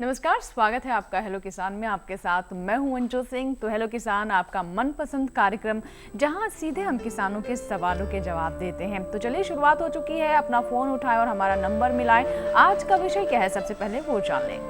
नमस्कार, स्वागत है आपका हेलो किसान में। आपके साथ मैं हूं अंजू सिंह। तो हेलो किसान आपका मनपसंद कार्यक्रम, जहां सीधे हम किसानों के सवालों के जवाब देते हैं। तो चलिए, शुरुआत हो चुकी है। अपना फोन उठाएं और हमारा नंबर मिलाएं। आज का विषय क्या है, सबसे पहले वो जान लें।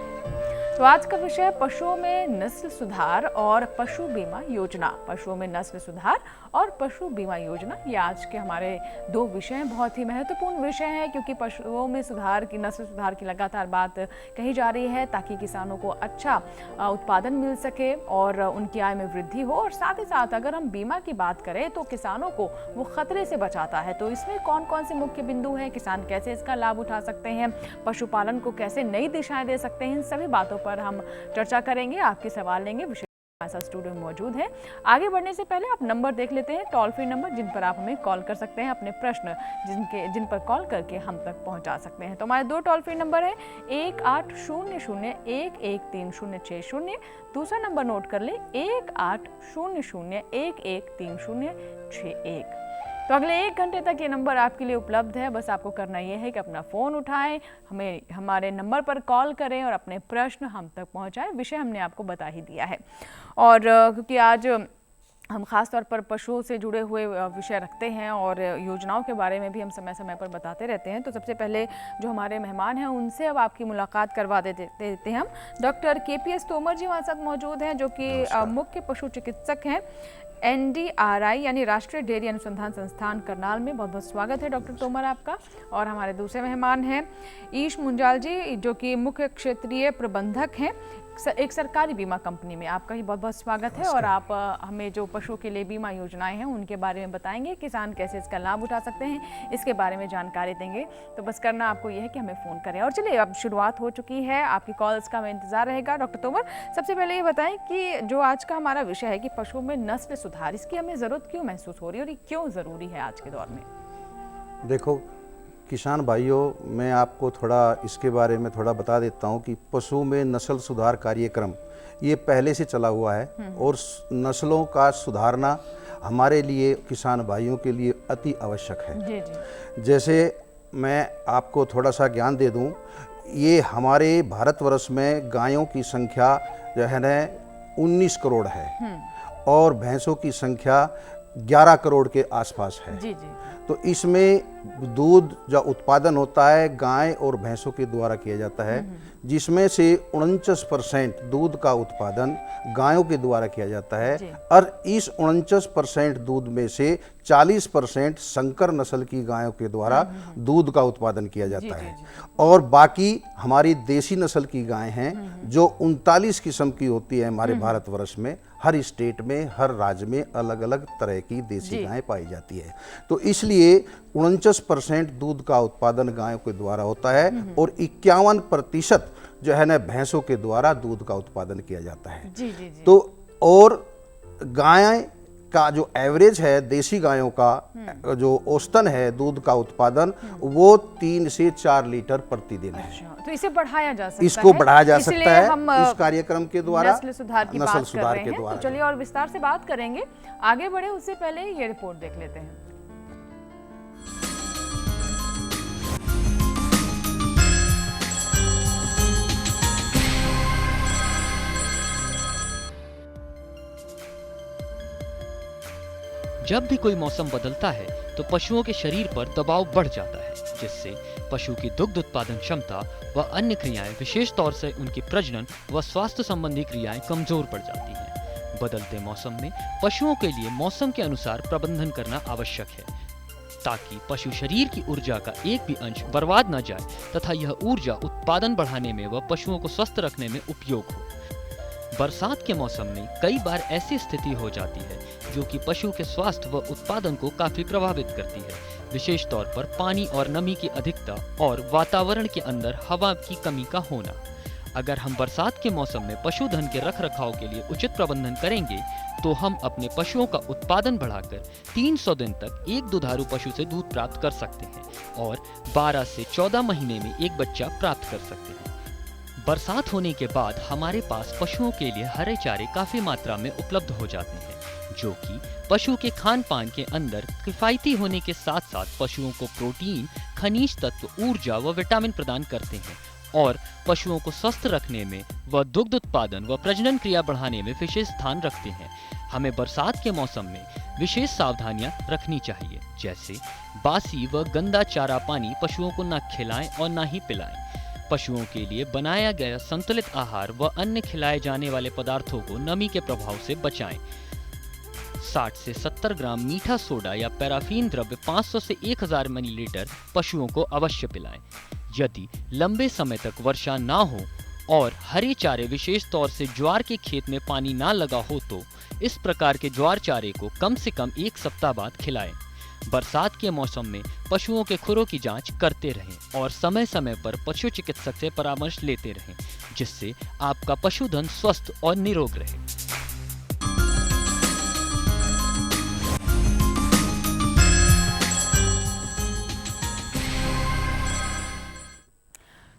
तो आज का विषय पशुओं में नस्ल सुधार और पशु बीमा योजना। पशुओं में नस्ल सुधार और पशु बीमा योजना, ये आज के हमारे दो विषय हैं। बहुत ही महत्वपूर्ण विषय हैं, क्योंकि पशुओं में सुधार की, नस्ल सुधार की लगातार बात कही जा रही है, ताकि किसानों को अच्छा उत्पादन मिल सके और उनकी आय में वृद्धि हो। और साथ ही साथ अगर हम बीमा की बात करें तो किसानों को वो खतरे से बचाता है। तो इसमें कौन कौन से मुख्य बिंदु हैं, किसान कैसे इसका लाभ उठा सकते हैं, पशुपालन को कैसे नई दिशाएं दे सकते हैं, इन सभी बातों पर हम चर्चा करेंगे, आपके सवाल लेंगे। विशेष हमारे साथ स्टूडियो में मौजूद है। आगे बढ़ने से पहले आप नंबर देख लेते हैं, टोल फ्री नंबर जिन पर आप हमें कॉल कर सकते हैं, अपने प्रश्न जिन पर कॉल करके हम तक पहुंचा सकते हैं। तो हमारे दो टोल फ्री नंबर है, 1800-113-060। दूसरा नंबर नोट कर ले, 1800-113-061। तो अगले 1 घंटे तक ये नंबर आपके लिए उपलब्ध है। बस आपको करना ये है कि अपना फ़ोन उठाएं, हमें हमारे नंबर पर कॉल करें और अपने प्रश्न हम तक पहुंचाएं। विषय हमने आपको बता ही दिया है। और क्योंकि आज हम खास तौर पर पशुओं से जुड़े हुए विषय रखते हैं और योजनाओं के बारे में भी हम समय समय पर बताते रहते हैं। तो सबसे पहले जो हमारे मेहमान हैं उनसे अब आपकी मुलाकात करवा देते हैं हम। डॉक्टर KPS तोमर जी हमारे साथ मौजूद हैं, जो कि मुख्य पशु चिकित्सक हैं NDRI यानी राष्ट्रीय डेयरी अनुसंधान संस्थान करनाल में। बहुत बहुत स्वागत है डॉक्टर तोमर आपका। और हमारे दूसरे मेहमान हैं ईश मुंजाल जी, जो कि मुख्य क्षेत्रीय प्रबंधक हैं एक सरकारी बीमा कंपनी में। आपका ही बहुत बहुत स्वागत है। और आप हमें जो पशुओं के लिए बीमा योजनाएं हैं उनके बारे में बताएंगे, किसान कैसे इसका लाभ उठा सकते हैं, इसके बारे में जानकारी देंगे। तो बस करना आपको यह है कि हमें फ़ोन करें। और चलिए, अब शुरुआत हो चुकी है, आपकी कॉल्स का हमें इंतजार रहेगा। डॉक्टर तोमर, सबसे पहले ये बताएं कि जो आज का हमारा विषय है कि पशुओं में नस्ल सुधार, इसकी हमें ज़रूरत क्यों महसूस हो रही है और ये क्यों ज़रूरी है आज के दौर में? देखो किसान भाइयों, मैं आपको थोड़ा इसके बारे में थोड़ा बता देता हूं कि पशु में नस्ल सुधार कार्यक्रम ये पहले से चला हुआ है और नस्लों का सुधारना हमारे लिए, किसान भाइयों के लिए अति आवश्यक है। जी जी। जैसे मैं आपको थोड़ा सा ज्ञान दे दूं, ये हमारे भारतवर्ष में गायों की संख्या जो है ना 19 करोड़ है और भैंसों की संख्या 11 करोड़ के आसपास है। जी जी। तो इसमें दूध जो उत्पादन होता है गाय और भैंसों के द्वारा किया जाता है, जिसमें से 49% दूध का उत्पादन गायों के द्वारा किया जाता है। और इस 49% दूध में से 40% संकर नस्ल की गायों के द्वारा दूध का उत्पादन किया जाता है। और बाकी हमारी देसी नस्ल की गायें हैं जो 39 किस्म की होती है हमारे भारतवर्ष में। हर स्टेट में, हर राज्य में अलग अलग तरह की देसी गायें पाई जाती है। तो इसलिए 49% दूध का उत्पादन गायों के द्वारा होता है और 51% जो है ना भैंसों के द्वारा दूध का उत्पादन किया जाता है। जी जी जी। तो और गाय का जो एवरेज है, देसी गायों का जो औसतन है दूध का उत्पादन, वो 3 से 4 लीटर प्रतिदिन है। अच्छा, तो इसे बढ़ाया जा सकता है, इसको बढ़ाया जा सकता है हम इस कार्यक्रम के द्वारा, नस्ल सुधार की बात कर रहे हैं। तो चलिए और विस्तार से बात करेंगे। आगे बढ़े उससे पहले ये रिपोर्ट देख लेते हैं। जब भी कोई मौसम बदलता है तो पशुओं के शरीर पर दबाव बढ़ जाता है, जिससे पशु की दुग्ध उत्पादन क्षमता व अन्य क्रियाएं, विशेष तौर से उनकी प्रजनन व स्वास्थ्य संबंधी क्रियाएं कमजोर पड़ जाती हैं। बदलते मौसम में पशुओं के लिए मौसम के अनुसार प्रबंधन करना आवश्यक है, ताकि पशु शरीर की ऊर्जा का एक भी अंश बर्बाद न जाए तथा यह ऊर्जा उत्पादन बढ़ाने में व पशुओं को स्वस्थ रखने में उपयोग हो। बरसात के मौसम में कई बार ऐसी स्थिति हो जाती है जो कि पशु के स्वास्थ्य व उत्पादन को काफी प्रभावित करती है, विशेष तौर पर पानी और नमी की अधिकता और वातावरण के अंदर हवा की कमी का होना। अगर हम बरसात के मौसम में पशुधन के रखरखाव के लिए उचित प्रबंधन करेंगे तो हम अपने पशुओं का उत्पादन बढ़ाकर 300 दिन तक एक दुधारू पशु से दूध प्राप्त कर सकते हैं और 12 से 14 महीने में एक बच्चा प्राप्त कर सकते हैं। बरसात होने के बाद हमारे पास पशुओं के लिए हरे चारे काफी मात्रा में उपलब्ध हो जाते हैं, जो कि पशु के खान पान के अंदर किफायती होने के साथ साथ पशुओं को प्रोटीन, खनिज तत्व, ऊर्जा व विटामिन प्रदान करते हैं और पशुओं को स्वस्थ रखने में व दुग्ध उत्पादन व प्रजनन क्रिया बढ़ाने में विशेष स्थान रखते हैं। हमें बरसात के मौसम में विशेष सावधानियां रखनी चाहिए, जैसे बासी व गंदा चारा पानी पशुओं को न खिलाएं और न ही पिलाएं। पशुओं के लिए बनाया गया संतुलित आहार व अन्य खिलाए जाने वाले पदार्थों को नमी के प्रभाव से बचाएं। 60 से 70 ग्राम मीठा सोडा या पैराफीन द्रव्य 500 से 1000 मिलीलीटर पशुओं को अवश्य पिलाएं। यदि लंबे समय तक वर्षा ना हो और हरे चारे विशेष तौर से ज्वार के खेत में पानी ना लगा हो तो इस प्रकार के ज्वार चारे को कम से कम 1 सप्ताह बाद खिलाएं। बरसात के मौसम में पशुओं के खुरों की जांच करते रहें और समय समय पर पशु चिकित्सक से परामर्श लेते रहें, जिससे आपका पशुधन स्वस्थ और निरोग रहे।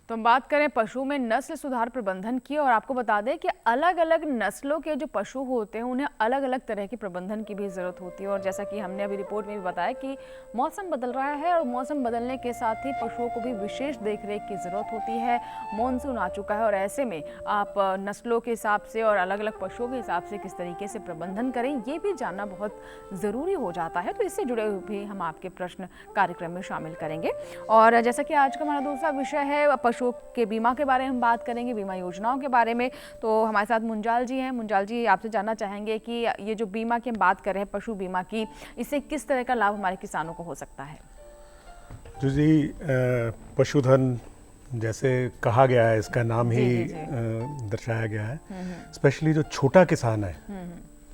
तो हम बात करें पशु में नस्ल सुधार प्रबंधन की, और आपको बता दें कि अलग अलग नस्लों के जो पशु होते हैं उन्हें अलग अलग तरह के प्रबंधन की भी ज़रूरत होती है। और जैसा कि हमने अभी रिपोर्ट में भी बताया कि मौसम बदल रहा है और मौसम बदलने के साथ ही पशुओं को भी विशेष देखरेख की ज़रूरत होती है। मानसून आ चुका है और ऐसे में आप नस्लों के हिसाब से और अलग अलग पशुओं के हिसाब से किस तरीके से प्रबंधन करें ये भी जानना बहुत ज़रूरी हो जाता है। तो इससे जुड़े हुए भी हम आपके प्रश्न कार्यक्रम में शामिल करेंगे। और जैसा कि आज का हमारा दूसरा विषय है पशुओं के बीमा के बारे में हम बात करेंगे, बीमा योजनाओं के बारे में। तो हमारे साथ मुंजाल जी हैं। मुंजाल जी, आपसे जानना चाहेंगे कि ये जो बीमा की हम बात कर रहे हैं पशु बीमा की, इससे किस तरह का लाभ हमारे किसानों को हो सकता है? जी, पशुधन जैसे कहा गया है, इसका नाम ही दर्शाया गया है। स्पेशली जो छोटा किसान है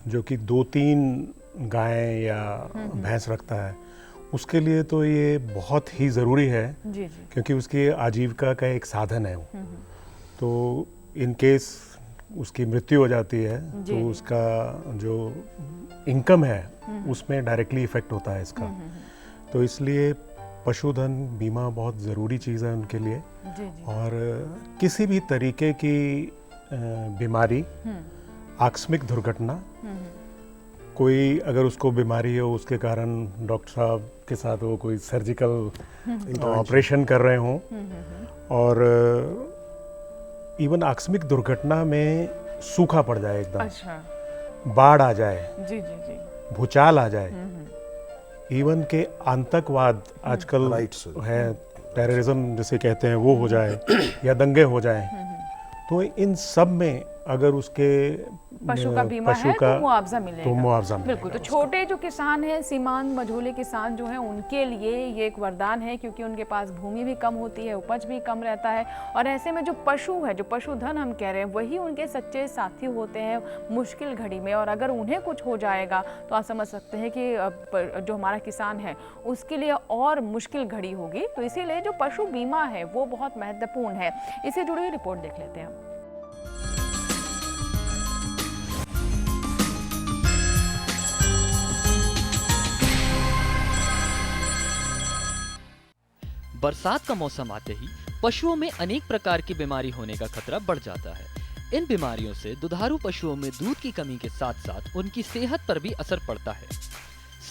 जो कि 2-3 गायें या भैंस रखता है, उसके लिए तो ये बहुत ही ज़रूरी है जी। क्योंकि उसकी आजीविका का एक साधन है वो। तो इन केस उसकी मृत्यु हो जाती है तो उसका जो इनकम है उसमें डायरेक्टली इफ़ेक्ट होता है इसका। तो इसलिए पशुधन बीमा बहुत ज़रूरी चीज़ है उनके लिए। और किसी भी तरीके की बीमारी, आकस्मिक दुर्घटना, कोई अगर उसको बीमारी हो उसके कारण डॉक्टर साहब के साथ वो कोई सर्जिकल ऑपरेशन कर रहे हों, और इवन आकस्मिक दुर्घटना में सूखा पड़ जाए एकदम, अच्छा, बाढ़ आ जाए, जी, भूचाल आ जाए, इवन के आतंकवाद आजकल है, टेररिज्म जिसे कहते हैं, वो हो जाए या दंगे हो जाए, तो इन सब में अगर उसके पशु का बीमा है तो मुआवजा मिलेगा। बिल्कुल। तो छोटे जो किसान हैं, सीमांत मझोले किसान जो हैं, उनके लिए ये एक वरदान है क्योंकि उनके पास भूमि भी कम होती है, उपज भी कम रहता है, और ऐसे में जो पशु है, जो पशुधन हम कह रहे हैं, वही उनके सच्चे साथी होते हैं मुश्किल घड़ी में। और अगर उन्हें कुछ हो जाएगा तो आप समझ सकते हैं कि जो हमारा किसान है उसके लिए और मुश्किल घड़ी होगी। तो इसीलिए जो पशु बीमा है वो बहुत महत्वपूर्ण है। इससे जुड़ी हुई रिपोर्ट देख लेते हैं हम। बरसात का मौसम आते ही पशुओं में अनेक प्रकार की बीमारी होने का खतरा बढ़ जाता है। इन बीमारियों से दुधारू पशुओं में दूध की कमी के साथ साथ उनकी सेहत पर भी असर पड़ता है।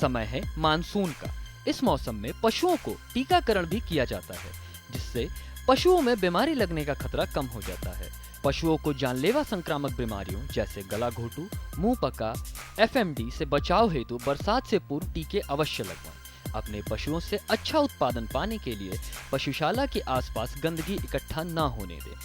समय है मानसून का। इस मौसम में पशुओं को टीकाकरण भी किया जाता है, जिससे पशुओं में बीमारी लगने का खतरा कम हो जाता है। पशुओं को जानलेवा संक्रामक बीमारियों जैसे गला घोटू, मुंह पका, FMD से बचाव हेतु बरसात से पूर्व टीके अवश्य लगवाएं। अपने पशुओं से अच्छा उत्पादन पाने के लिए पशुशाला के आसपास गंदगी इकट्ठा ना होने दें।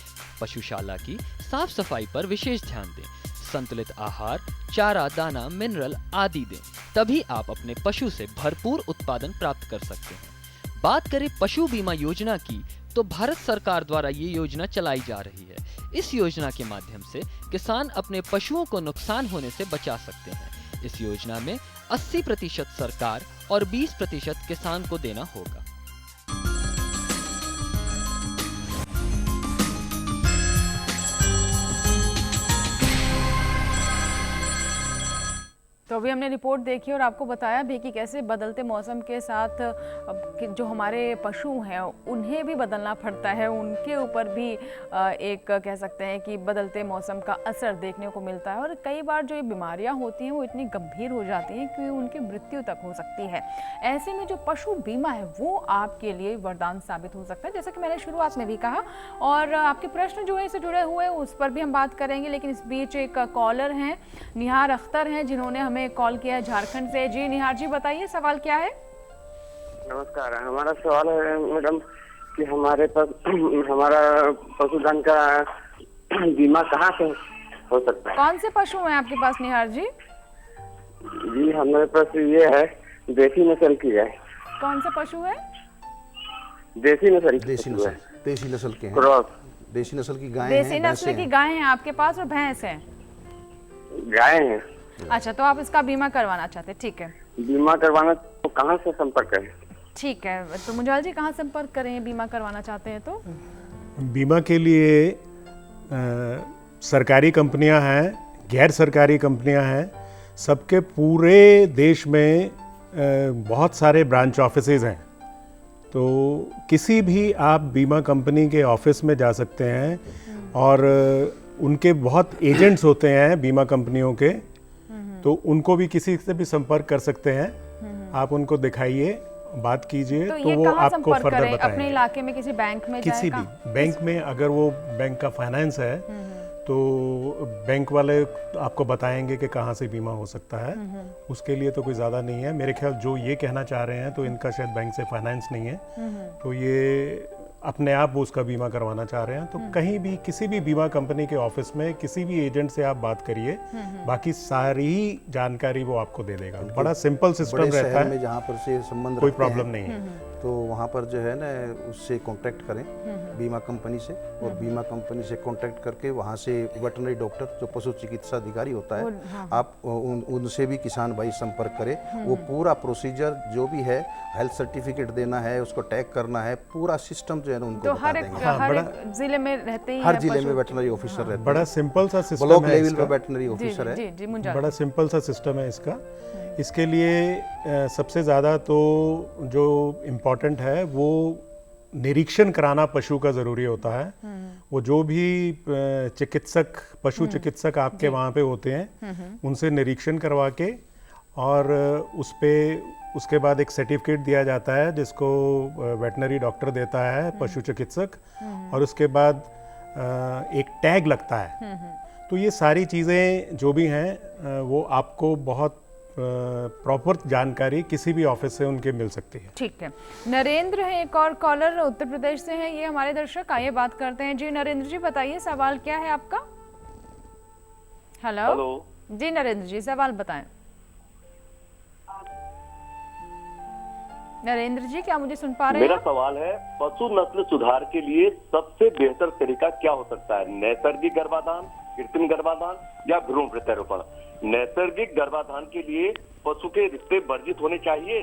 पशुशाला की साफ सफाई पर विशेष ध्यान दें। संतुलित आहार, चारा, दाना, मिनरल आदि दें, तभी आप अपने पशु से भरपूर उत्पादन प्राप्त कर सकते हैं। बात करें पशु बीमा योजना की, तो भारत सरकार द्वारा ये योजना चलाई जा रही है। इस योजना के माध्यम से किसान अपने पशुओं को नुकसान होने से बचा सकते हैं। इस योजना में 80% सरकार और 20% किसान को देना होगा। तो तो अभी हमने रिपोर्ट देखी और आपको बताया भी कि कैसे बदलते मौसम के साथ जो हमारे पशु हैं उन्हें भी बदलना पड़ता है, उनके ऊपर भी एक कह सकते हैं कि बदलते मौसम का असर देखने को मिलता है और कई बार जो ये बीमारियां होती हैं वो इतनी गंभीर हो जाती हैं कि उनकी मृत्यु तक हो सकती है। ऐसे में जो पशु बीमा है वो आपके लिए वरदान साबित हो सकता है, जैसा कि मैंने शुरुआत में भी कहा। और आपके प्रश्न जो है इससे जुड़े हुए हैं उस पर भी हम बात करेंगे, लेकिन इस बीच एक कॉलर हैं, निहार अख्तर हैं, जिन्होंने हमें कॉल किया है झारखंड से। जी निहार जी, बताइए सवाल क्या है? नमस्कार, हमारा सवाल है मैडम कि हमारा पशुधन का बीमा कहाँ से हो सकता है? कौन से पशु हैं आपके पास निहार जी? जी हमारे पास ये है, देसी नस्ल की है। कौन सा पशु है? देसी नस्ल के हैं। क्रॉस देसी नस्ल की गाय देसी नस्ल की गाय हैं आपके पास और भैंस है? गाय है। अच्छा, तो आप इसका बीमा करवाना चाहते हैं, ठीक है। बीमा करवाना तो कहाँ से संपर्क करें? ठीक है, तो मुंजाल जी कहाँ संपर्क करें बीमा करवाना चाहते हैं तो? बीमा के लिए सरकारी कंपनियां हैं, गैर सरकारी कंपनियां हैं, सबके पूरे देश में बहुत सारे ब्रांच ऑफिसेज हैं। तो किसी भी आप बीमा कंपनी के ऑफिस में जा सकते हैं और उनके बहुत एजेंट्स होते हैं बीमा कंपनियों के, तो उनको भी किसी से भी संपर्क कर सकते हैं। आप उनको दिखाइए, बात कीजिए, तो वो आपको फर्दर बताएंगे। अपने इलाके में किसी बैंक में किसी भी बैंक में, अगर वो बैंक का फाइनेंस है तो बैंक वाले आपको बताएंगे कि कहाँ से बीमा हो सकता है। उसके लिए तो कोई ज़्यादा नहीं है मेरे ख्याल। जो ये कहना चाह रहे हैं तो इनका शायद बैंक से फाइनेंस नहीं है, तो ये अपने आप वो उसका बीमा करवाना चाह रहे हैं। तो कहीं भी किसी भी बीमा कंपनी के ऑफिस में किसी भी एजेंट से आप बात करिए, बाकी सारी जानकारी वो आपको दे देगा। बड़ा सिंपल सिस्टम रहता है, जहाँ पर से संबंध कोई प्रॉब्लम नहीं है। तो वहाँ पर जो है ना उससे कांटेक्ट करें बीमा कंपनी से, और बीमा कंपनी से कांटेक्ट करके वहाँ से वेटरनरी डॉक्टर जो पशु चिकित्सा अधिकारी होता है, आप उनसे भी किसान भाई संपर्क करें। वो पूरा प्रोसीजर जो भी है, हेल्थ सर्टिफिकेट देना है, उसको टैग करना है, पूरा सिस्टम जो है ना उनको बता देंगे। हर एक जिले में रहते ही हर जिले में वेटरनरी ऑफिसर रहते हैं। बड़ा सिंपल सा सिस्टम ब्लॉक है लेवल पे वेटरनरी ऑफिसर है। बड़ा सिंपल सा सिस्टम है इसका। इसके लिए सबसे ज़्यादा तो जो इम्पोर्टेंट है वो निरीक्षण कराना पशु का ज़रूरी होता है। वो जो भी चिकित्सक, पशु चिकित्सक आपके वहाँ पे होते हैं, उनसे निरीक्षण करवा के और उसके बाद एक सर्टिफिकेट दिया जाता है जिसको वेटनरी डॉक्टर देता है, पशु चिकित्सक, और उसके बाद एक टैग लगता है। तो ये सारी चीज़ें जो भी हैं वो आपको बहुत प्रॉपर जानकारी किसी भी ऑफिस से उनके मिल सकती है। ठीक है। नरेंद्र है एक और कॉलर, उत्तर प्रदेश से हैं ये हमारे दर्शक। आइए बात करते हैं। जी नरेंद्र जी, बताइए सवाल क्या है आपका? हेलो जी नरेंद्र जी, सवाल बताएं। नरेंद्र जी, क्या मुझे सुन पा रहे हैं? मेरा सवाल है, पशु नस्ल सुधार के लिए सबसे बेहतर तरीका क्या हो सकता है? नैसर्गिक गर्भाधान, कृत्रिम गर्भाधान या भ्रूण प्रत्यारोपण? नैसर्गिक गर्भाधान के लिए पशु के रिश्ते वर्जित होने चाहिए।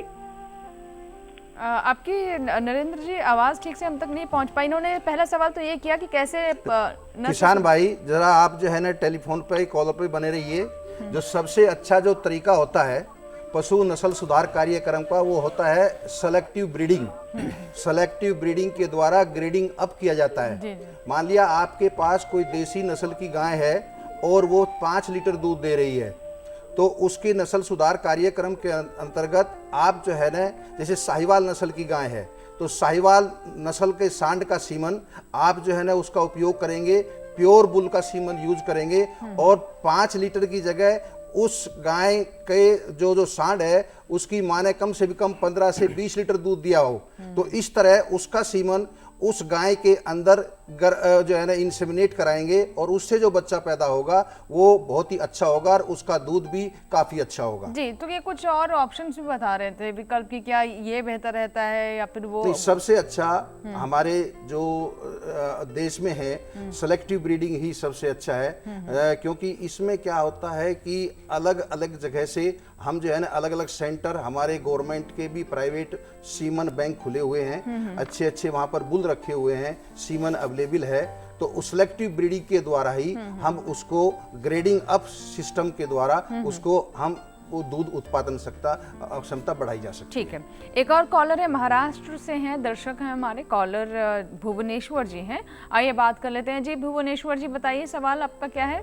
आपकी नरेंद्र जी आवाज ठीक से हम तक नहीं पहुंच पाई। इन्होंने पहला सवाल तो ये किया कि कैसे किसान भाई जरा आप जो है ना टेलीफोन पे, कॉलर पे बने रहिए। जो सबसे अच्छा जो तरीका होता है पशु नस्ल सुधार कार्यक्रम का, वो होता है सेलेक्टिव ब्रीडिंग। सेलेक्टिव ब्रीडिंग के द्वारा ग्रेडिंग अप किया जाता है। मान लिया आपके पास कोई देसी नस्ल की गाय है और वो 5 लीटर दूध दे रही है, तो उसके नस्ल सुधार कार्यक्रम के अंतर्गत आप जो है ना, जैसे साहिवाल नस्ल की गाय है तो साहिवाल नस्ल के सांड का सीमन आप जो है ना उसका उपयोग करेंगे, प्योर बुल का सीमन यूज करेंगे, और 5 लीटर की जगह उस गाय के जो सांड है उसकी माँ ने कम से कम 15 से 20 लीटर दूध दिया हो, तो इस तरह उसका सीमन उस गाय के अंदर जो है ना इंसेमिनेट कराएंगे और उससे जो बच्चा पैदा होगा वो बहुत ही अच्छा होगा और उसका दूध भी काफी अच्छा होगा। जी, तो ये कुछ और ऑप्शंस भी बता रहे थे विकल्प की, क्या ये बेहतर रहता है या फिर वो? सबसे अच्छा हमारे जो देश में है सेलेक्टिव ब्रीडिंग ही सबसे अच्छा है, क्योंकि इसमें क्या होता है कि अलग अलग जगह से हम जो है ना अलग अलग सेंटर, हमारे गवर्नमेंट के भी प्राइवेट सीमन बैंक खुले हुए हैं, अच्छे अच्छे वहाँ पर बुल रखे हुए हैं, सीमन अवेलेबल है। तो उस सेलेक्टिव ब्रीडिंग के द्वारा ही हम उसको ग्रेडिंग अप सिस्टम के द्वारा उसको हम वो दूध उत्पादन क्षमता बढ़ाई जा सकती है। ठीक है, एक और कॉलर है, महाराष्ट्र से हैं, दर्शक हैं हमारे, कॉलर भुवनेश्वर जी हैं। आइए बात कर लेते हैं। जी भुवनेश्वर जी बताइए, सवाल आपका क्या है?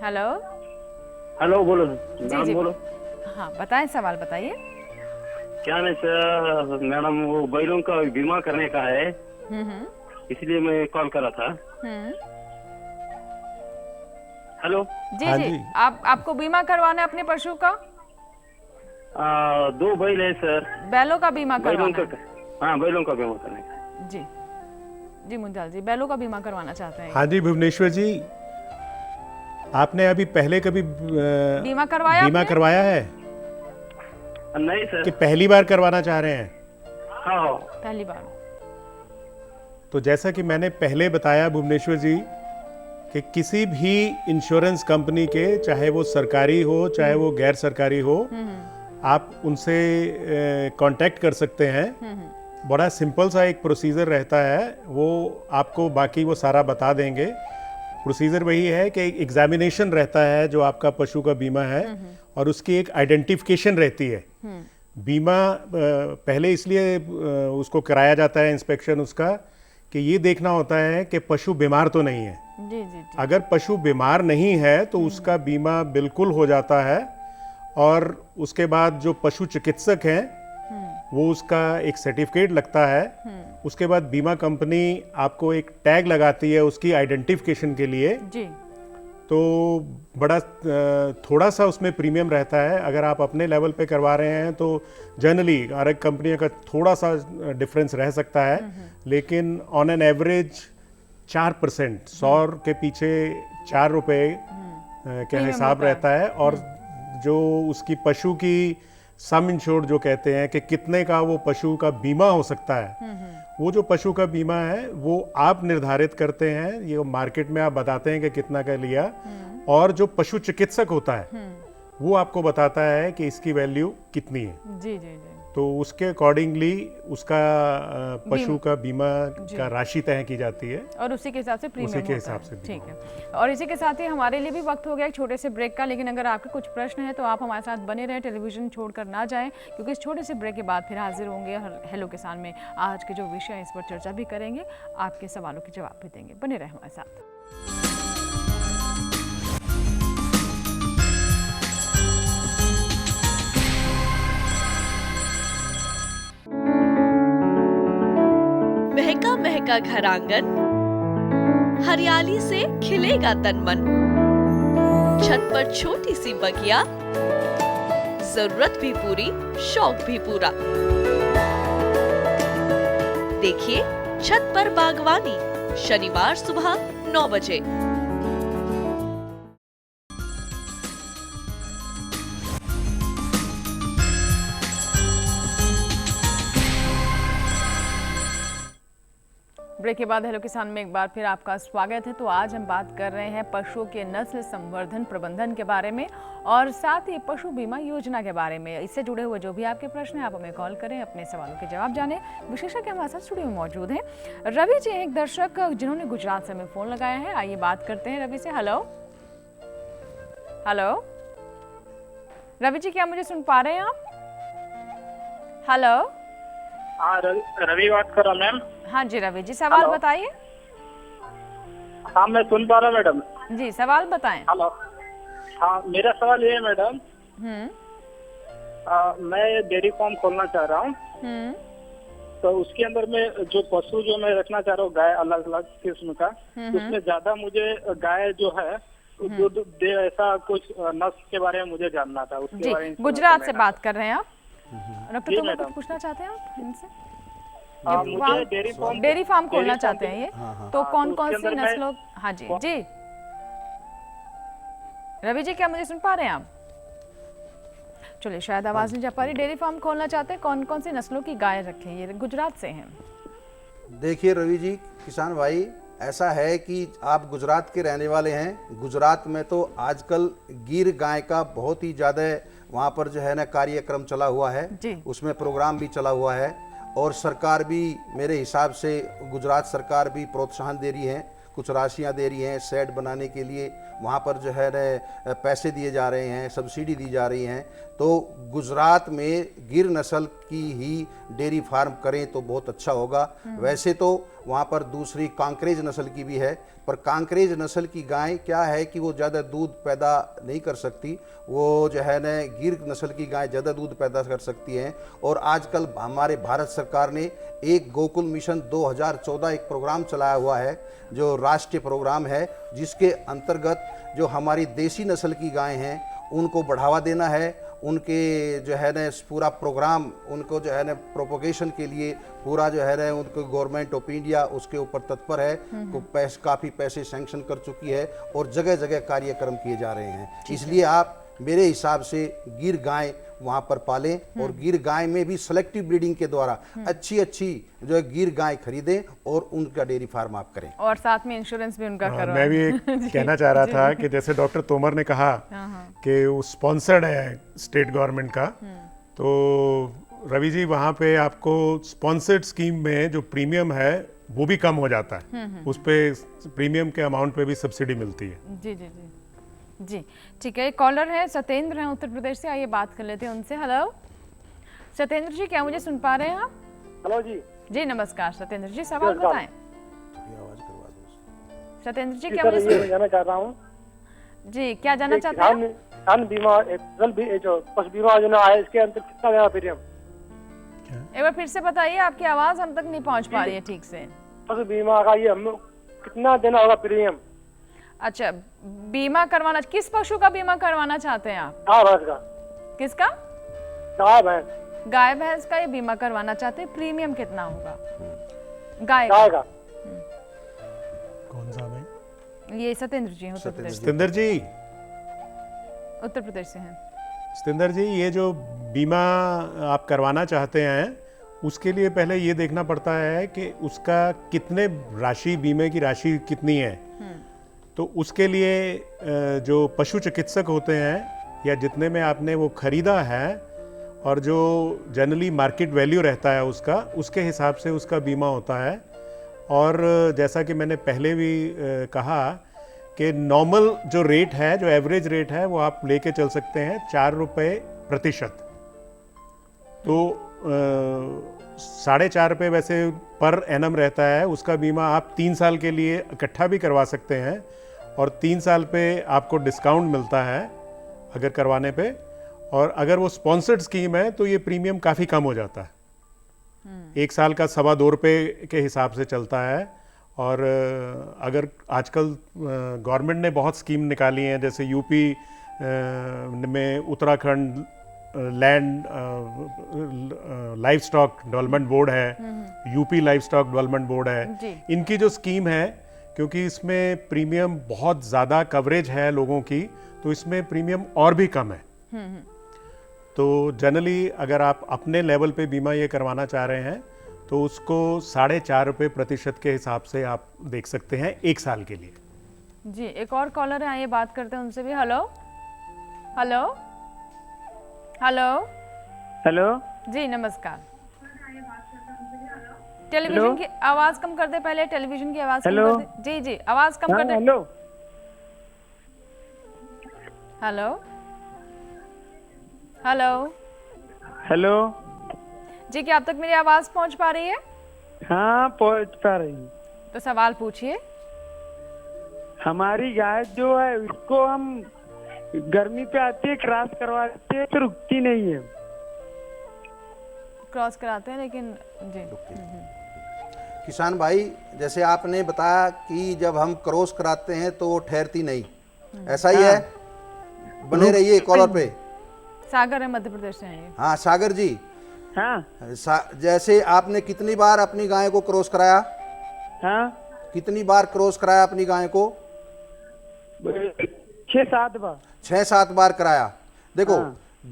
हेलो। हेलो, बोलो जी जी, बोलो। हाँ बताएं, सवाल बताइए। क्या नहीं सर, मैडम वो बैलों का बीमा करने का है, इसलिए मैं कॉल करा था। हेलो। जी हाँ जी, जी। आपको बीमा करवाना है अपने पशु का? 2 बैल है सर। बैलों का बीमा बैलों करवाना का, है? हाँ बैलों का बीमा करने का। जी जी, मुंजाल जी बैलों का बीमा करवाना चाहते हैं। हाँ जी भुवनेश्वर जी, आपने अभी पहले कभी बीमा करवाया बीमा आपने? करवाया है नहीं कि सर। पहली बार करवाना चाह रहे हैं? हाँ। पहली बार। तो जैसा कि मैंने पहले बताया भुवनेश्वर जी कि किसी भी इंश्योरेंस कंपनी के, चाहे वो सरकारी हो चाहे वो गैर सरकारी हो, आप उनसे कांटेक्ट कर सकते हैं। बड़ा सिंपल सा एक प्रोसीजर रहता है, वो आपको बाकी वो सारा बता देंगे। प्रोसीजर वही है कि एक एग्जामिनेशन रहता है जो आपका पशु का बीमा है, और उसकी एक आइडेंटिफिकेशन रहती है। बीमा पहले इसलिए उसको कराया जाता है, इंस्पेक्शन उसका, कि ये देखना होता है कि पशु बीमार तो नहीं है। जी जी जी। अगर पशु बीमार नहीं है तो उसका बीमा बिल्कुल हो जाता है, और उसके बाद जो पशु चिकित्सक हैं वो उसका एक सर्टिफिकेट लगता है। उसके बाद बीमा कंपनी आपको एक टैग लगाती है उसकी आइडेंटिफिकेशन के लिए। जी। तो बड़ा थोड़ा सा उसमें प्रीमियम रहता है। अगर आप अपने लेवल पे करवा रहे हैं तो जनरली हर एक कंपनियों का थोड़ा सा डिफरेंस रह सकता है, लेकिन ऑन एन एवरेज 4%, 100 के पीछे 4 रुपए के हिसाब होता है। रहता है। और जो उसकी पशु की सम इंश्योर्ड जो कहते हैं कि कितने का वो पशु का बीमा हो सकता है, वो जो पशु का बीमा है वो आप निर्धारित करते हैं। ये मार्केट में आप बताते हैं कि कितना का लिया, और जो पशु चिकित्सक होता है वो आपको बताता है कि इसकी वैल्यू कितनी है। जी जी जी। तो उसके अकॉर्डिंगली उसका पशु का बीमा का राशि तय की जाती है, और उसी के हिसाब से प्रीमियम उसी के होता हिसाब है। से ठीक है, और इसी के साथ ही हमारे लिए भी वक्त हो गया एक छोटे से ब्रेक का। लेकिन अगर आपके कुछ प्रश्न है तो आप हमारे साथ बने रहें, टेलीविजन छोड़कर ना जाएं, क्योंकि इस छोटे से ब्रेक के बाद फिर हाजिर होंगे। हेलो किसान में आज के जो विषय है इस पर चर्चा भी करेंगे, आपके सवालों के जवाब भी देंगे। बने रहें हमारे साथ। महका महका घर आंगन, हरियाली से खिलेगा तन मन। छत पर छोटी सी बगिया, जरूरत भी पूरी शौक भी पूरा। देखिए छत पर बागवानी, शनिवार सुबह 9 बजे। ब्रेक के बाद हेलो किसान में एक बार फिर आपका स्वागत है। तो आज हम बात कर रहे हैं पशुओं के नस्ल संवर्धन प्रबंधन के बारे में, और साथ ही पशु बीमा योजना के बारे में। इससे जुड़े हुए जो भी आपके प्रश्न हैं आप हमें कॉल करें, अपने सवालों के जवाब जानें। विशेषज्ञ हमारे साथ स्टूडियो में मौजूद हैं। रवि जी एक दर्शक जिन्होंने गुजरात से हमें फोन लगाया है। आइए बात करते हैं रवि से। हेलो हेलो रवि जी, क्या मुझे सुन पा रहे हैं आप? हेलो। हाँ रवि बात कर रहा मैम। हाँ जी रवि जी, सवाल बताइए। हाँ मैं सुन पा रहा मैडम। जी सवाल बताएं। हेलो। हाँ मेरा सवाल ये है मैडम, मैं डेयरी फार्म खोलना चाह रहा हूँ। तो उसके अंदर में जो पशु जो मैं रखना चाह रहा हूँ, गाय अलग अलग किस्म का, उसमें ज्यादा मुझे गाय जो है दूध दे, ऐसा कुछ नस्ल के बारे में मुझे जानना था। उसके जी बारे में गुजरात से बात कर रहे हैं आप? डॉक्टर जी, तो मैडम। कुछ पूछना चाहते हैं आप इनसे? मुझे डेयरी फार्म खोलना चाहते हैं ये, तो कौन कौन सी उसके अंदर मैं- नस्लों? हाँ जी जी रवि जी, क्या मुझे सुन पा रहे हैं आप? चलिए शायद आवाज नहीं जा पा रही। डेयरी फार्म खोलना चाहते हैं, कौन कौन सी नस्लों की गाय रखें? ये गुजरात से हैं। देखिए रवि जी, किसान भाई, ऐसा है कि आप गुजरात के रहने वाले हैं। गुजरात में तो आजकल गिर गाय का बहुत ही ज़्यादा वहाँ पर जो है ना कार्यक्रम चला हुआ है, उसमें प्रोग्राम भी चला हुआ है, और सरकार भी मेरे हिसाब से गुजरात सरकार भी प्रोत्साहन दे रही है कुछ राशियां दे रही हैं शेड बनाने के लिए, वहाँ पर जो है न पैसे दिए जा रहे हैं, सब्सिडी दी जा रही हैं। तो गुजरात में गिर नस्ल की ही डेयरी फार्म करें तो बहुत अच्छा होगा। वैसे तो वहाँ पर दूसरी कांकरेज नस्ल की भी है, पर कांकरेज नस्ल की गाय क्या है कि वो ज़्यादा दूध पैदा नहीं कर सकती, वो जो है न गिर नस्ल की गाय ज़्यादा दूध पैदा कर सकती हैं। और आजकल हमारे भारत सरकार ने एक गोकुल मिशन 2014 एक प्रोग्राम चलाया हुआ है, जो राष्ट्रीय प्रोग्राम है, जिसके अंतर्गत जो हमारी देसी नस्ल की गायें हैं उनको बढ़ावा देना है। उनके जो है न पूरा प्रोग्राम उनको जो है न प्रोपोगेशन के लिए पूरा जो है न उनको गवर्नमेंट ऑफ इंडिया उसके ऊपर तत्पर है, काफ़ी पैसे सैंक्शन कर चुकी है और जगह जगह कार्यक्रम किए जा रहे हैं। इसलिए आप मेरे हिसाब से गिर गाय वहाँ पर पालें और गिर गाय में भी सेलेक्टिव ब्रीडिंग के द्वारा अच्छी जो है गिर गाय खरीदें और उनका डेयरी फार्म आप करें, और साथ में इंश्योरेंस भी उनका करवाएं। मैं भी एक कहना चाह रहा था कि जैसे डॉक्टर तोमर ने कहा कि वो स्पॉन्सर्ड है स्टेट गवर्नमेंट का, तो रवि जी वहाँ पे आपको स्पॉन्सर्ड स्कीम में जो प्रीमियम है वो भी कम हो जाता है, उस पे प्रीमियम के अमाउंट पे भी सब्सिडी मिलती है। जी जी जी जी, ठीक है। एक कॉलर है, सत्येंद्र हैं उत्तर प्रदेश से, आइए बात कर लेते हैं उनसे। हेलो सत्येंद्र जी, क्या मुझे सुन पा रहे हैं आप? हेलो जी। जी नमस्कार सत्येंद्र जी, सवाल बताएं। सत्येंद्र जी क्या सर, मुझे ये जानना चाह रहा हूँ जी, क्या जानना चाहते हैं? किसान बीमा, फसल भी जो पशु बीमा योजना है, इसके अंदर कितना देना प्रीमियम? एक बार फिर से बताइए, आपकी आवाज हम तक नहीं पहुंच पा रही है ठीक से। पशु बीमा का ये हम कितना देना होगा प्रीमियम? अच्छा, बीमा करवाना, किस पशु का बीमा करवाना चाहते हैं आप? गाय भैंस का। किसका? गाय भैंस। गाय भैंस का ये बीमा करवाना चाहते हैं। प्रीमियम कितना होगा? गाय का। कौन सा है? ये सत्येंद्र जी हैं उत्तर प्रदेश से। सत्येंद्र जी उत्तर प्रदेश से हैं। सत्येंद्र जी, ये जो बीमा आप करवाना चाहते हैं उसके लिए पहले ये देखना पड़ता है कि उसका कितने राशि, बीमे की राशि कितनी है। तो उसके लिए जो पशु चिकित्सक होते हैं या जितने में आपने वो खरीदा है और जो जनरली मार्केट वैल्यू रहता है उसका, उसके हिसाब से उसका बीमा होता है। और जैसा कि मैंने पहले भी कहा कि नॉर्मल जो रेट है, जो एवरेज रेट है, वो आप लेके चल सकते हैं 4 रुपये प्रतिशत। तो 4.5 रुपये वैसे पर एनम रहता है। उसका बीमा आप 3 साल के लिए इकट्ठा भी करवा सकते हैं और 3 साल पे आपको डिस्काउंट मिलता है अगर करवाने पे। और अगर वो स्पॉन्सर्ड स्कीम है तो ये प्रीमियम काफ़ी कम हो जाता है। 1 साल का 2.25 रुपये के हिसाब से चलता है। और अगर आजकल गवर्नमेंट ने बहुत स्कीम निकाली हैं, जैसे यूपी में Uttarakhand land life stock development board है, UP life stock development board है, इनकी जो स्कीम है, क्योंकि इसमें प्रीमियम बहुत ज़्यादा कवरेज है लोगों की, तो इसमें प्रीमियम और भी कम है। तो जनरली अगर आप अपने लेवल पे बीमा ये करवाना चाह रहे हैं तो उसको 4.5 रुपये प्रतिशत के हिसाब से आप देख सकते हैं 1 साल के लिए। जी, एक और कॉलर है, आइए बात करते हैं उनसे भी। हेलो हेलो हेलो हेलो जी नमस्कार। टेलीविजन की आवाज कम कर दे, पहले टेलीविजन की आवाज कम कर दे। जी जी, आवाज कम कर दे। हेलो हेलो हेलो हेलो जी, क्या आप तक मेरी आवाज पहुंच पा रही है? हाँ, पहुंच पा रही। तो सवाल पूछिए। हमारी गाय जो है उसको हम गर्मी पे आती है, क्रॉस करवाते हैं तो रुकती नहीं है। क्रॉस कराते हैं लेकिन जी। किसान भाई, जैसे आपने बताया कि जब हम क्रॉस कराते हैं तो वो ठहरती नहीं, ऐसा ही है? बने रहिए कॉलर पे। सागर है, मध्य प्रदेश से हैं। हाँ सागर जी। हाँ। जैसे आपने कितनी बार अपनी गाय को क्रॉस कराया? हाँ। कितनी बार क्रॉस कराया अपनी गाय को? 6-7 बार। 6-7 बार कराया। देखो,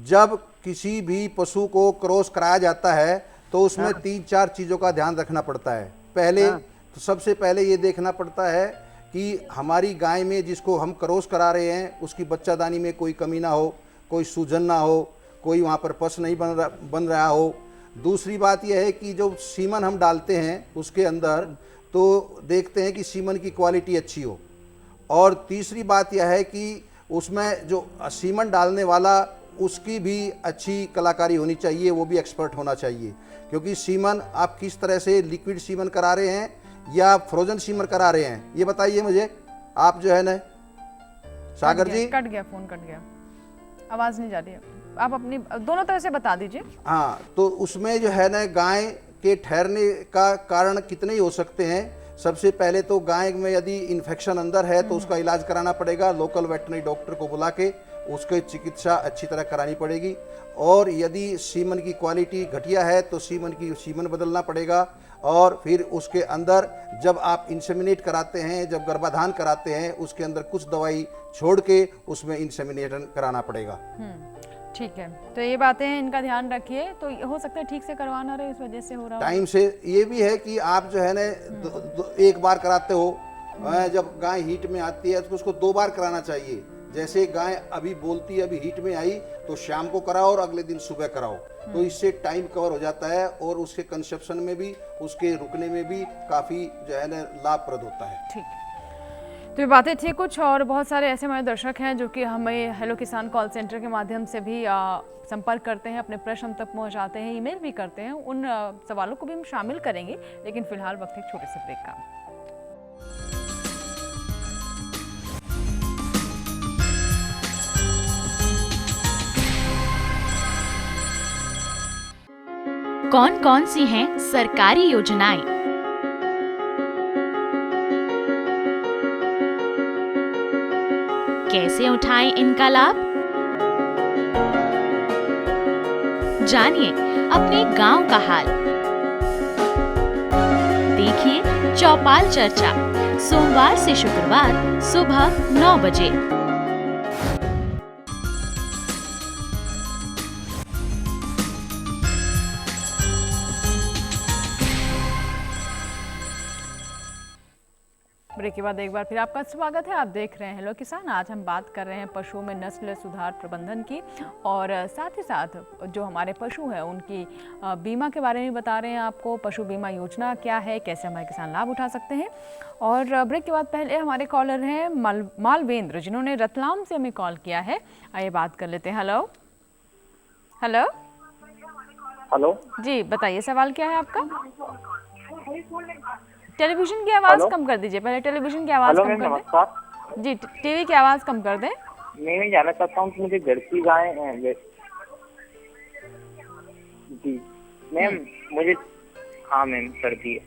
जब किसी भी पशु को क्रॉस कराया जाता है तो उसमें 3-4 चीज़ों का ध्यान रखना पड़ता है। पहले तो सबसे पहले ये देखना पड़ता है कि हमारी गाय में जिसको हम क्रॉस करा रहे हैं उसकी बच्चादानी में कोई कमी ना हो, कोई सूजन ना हो, कोई वहाँ पर पस नहीं बन रहा हो। दूसरी बात यह है कि जो सीमन हम डालते हैं उसके अंदर तो देखते हैं कि सीमन की क्वालिटी अच्छी हो। और तीसरी बात यह है कि उसमें जो सीमन डालने वाला उसकी भी अच्छी कलाकारी होनी चाहिए, वो भी एक्सपर्ट होना चाहिए। क्योंकि सीमन आप किस तरह से लिक्विड सीमन करा रहे हैं या फ्रोजन सीमन करा रहे हैं, ये बताइए मुझे। आप जो है ना सागर जी, कट गया फोन, कट गया, आवाज नहीं जा रही है, आप अपनी दोनों तरह से बता दीजिए। हाँ, तो उसमें जो है ना गाय के ठहरने का कारण कितने ही हो सकते हैं। सबसे पहले तो गाय में यदि इन्फेक्शन अंदर है तो उसका इलाज कराना पड़ेगा, लोकल वेटरनरी डॉक्टर को बुला के उसकी चिकित्सा अच्छी तरह करानी पड़ेगी। और यदि सीमन की क्वालिटी घटिया है तो सीमन बदलना पड़ेगा। और फिर उसके अंदर जब आप इंसेमिनेट कराते हैं, जब गर्भाधान कराते हैं, उसके अंदर कुछ दवाई छोड़ के उसमें इंसेमिनेशन कराना पड़ेगा। ठीक है, तो ये बातें इनका ध्यान रखिए। तो हो सकता है ठीक से करवाना रहे, इस वजह से हो रहा हो। टाइम से ये भी है कि आप जो है ना एक बार कराते हो, जब गाय हीट में आती है तो उसको 2 बार कराना चाहिए। जैसे गाय अभी बोलती है, अभी हीट में आई तो शाम को कराओ और अगले दिन सुबह कराओ, तो इससे टाइम कवर हो जाता है और उसके कंसेप्शन में भी, उसके रुकने में भी काफ़ी जो है ना लाभप्रद होता है। ठीक है, तो ये बातें थी कुछ, और बहुत सारे ऐसे हमारे दर्शक हैं जो कि हमें हेलो किसान कॉल सेंटर के माध्यम से भी संपर्क करते हैं, अपने प्रश्न हम तक पहुंचाते हैं, ईमेल भी करते हैं। उन सवालों को भी हम शामिल करेंगे, लेकिन फिलहाल वक्त एक छोटे से ब्रेक का। कौन कौन सी हैं सरकारी योजनाएं? कैसे उठाएं इनका लाभ? जानिए अपने गांव का हाल। देखिए चौपाल चर्चा, सोमवार से शुक्रवार सुबह 9 बजे। ब्रेक के बाद एक बार फिर आपका स्वागत है। आप देख रहे हैं हेलो किसान। आज हम बात कर रहे हैं पशुओं में नस्ल सुधार प्रबंधन की, और साथ ही साथ जो हमारे पशु हैं उनकी बीमा के बारे में बता रहे हैं आपको। पशु बीमा योजना क्या है, कैसे हमारे किसान लाभ उठा सकते हैं। और ब्रेक के बाद पहले हमारे कॉलर हैं मालवेंद्र, जिन्होंने रतलाम से हमें कॉल किया है। आइए बात कर लेते हैं। हेलो हेलो हेलो जी, बताइए सवाल क्या है आपका। टेलीविजन की आवाज कम कर दीजिए, पहले टेलीविजन की आवाज कम कर दें। जी, टीवी की आवाज कम कर दें। मैं जानना चाहता हूँ कि मुझे जर्सी गाय जी मैम, मुझे हाँ मैम सर्दी है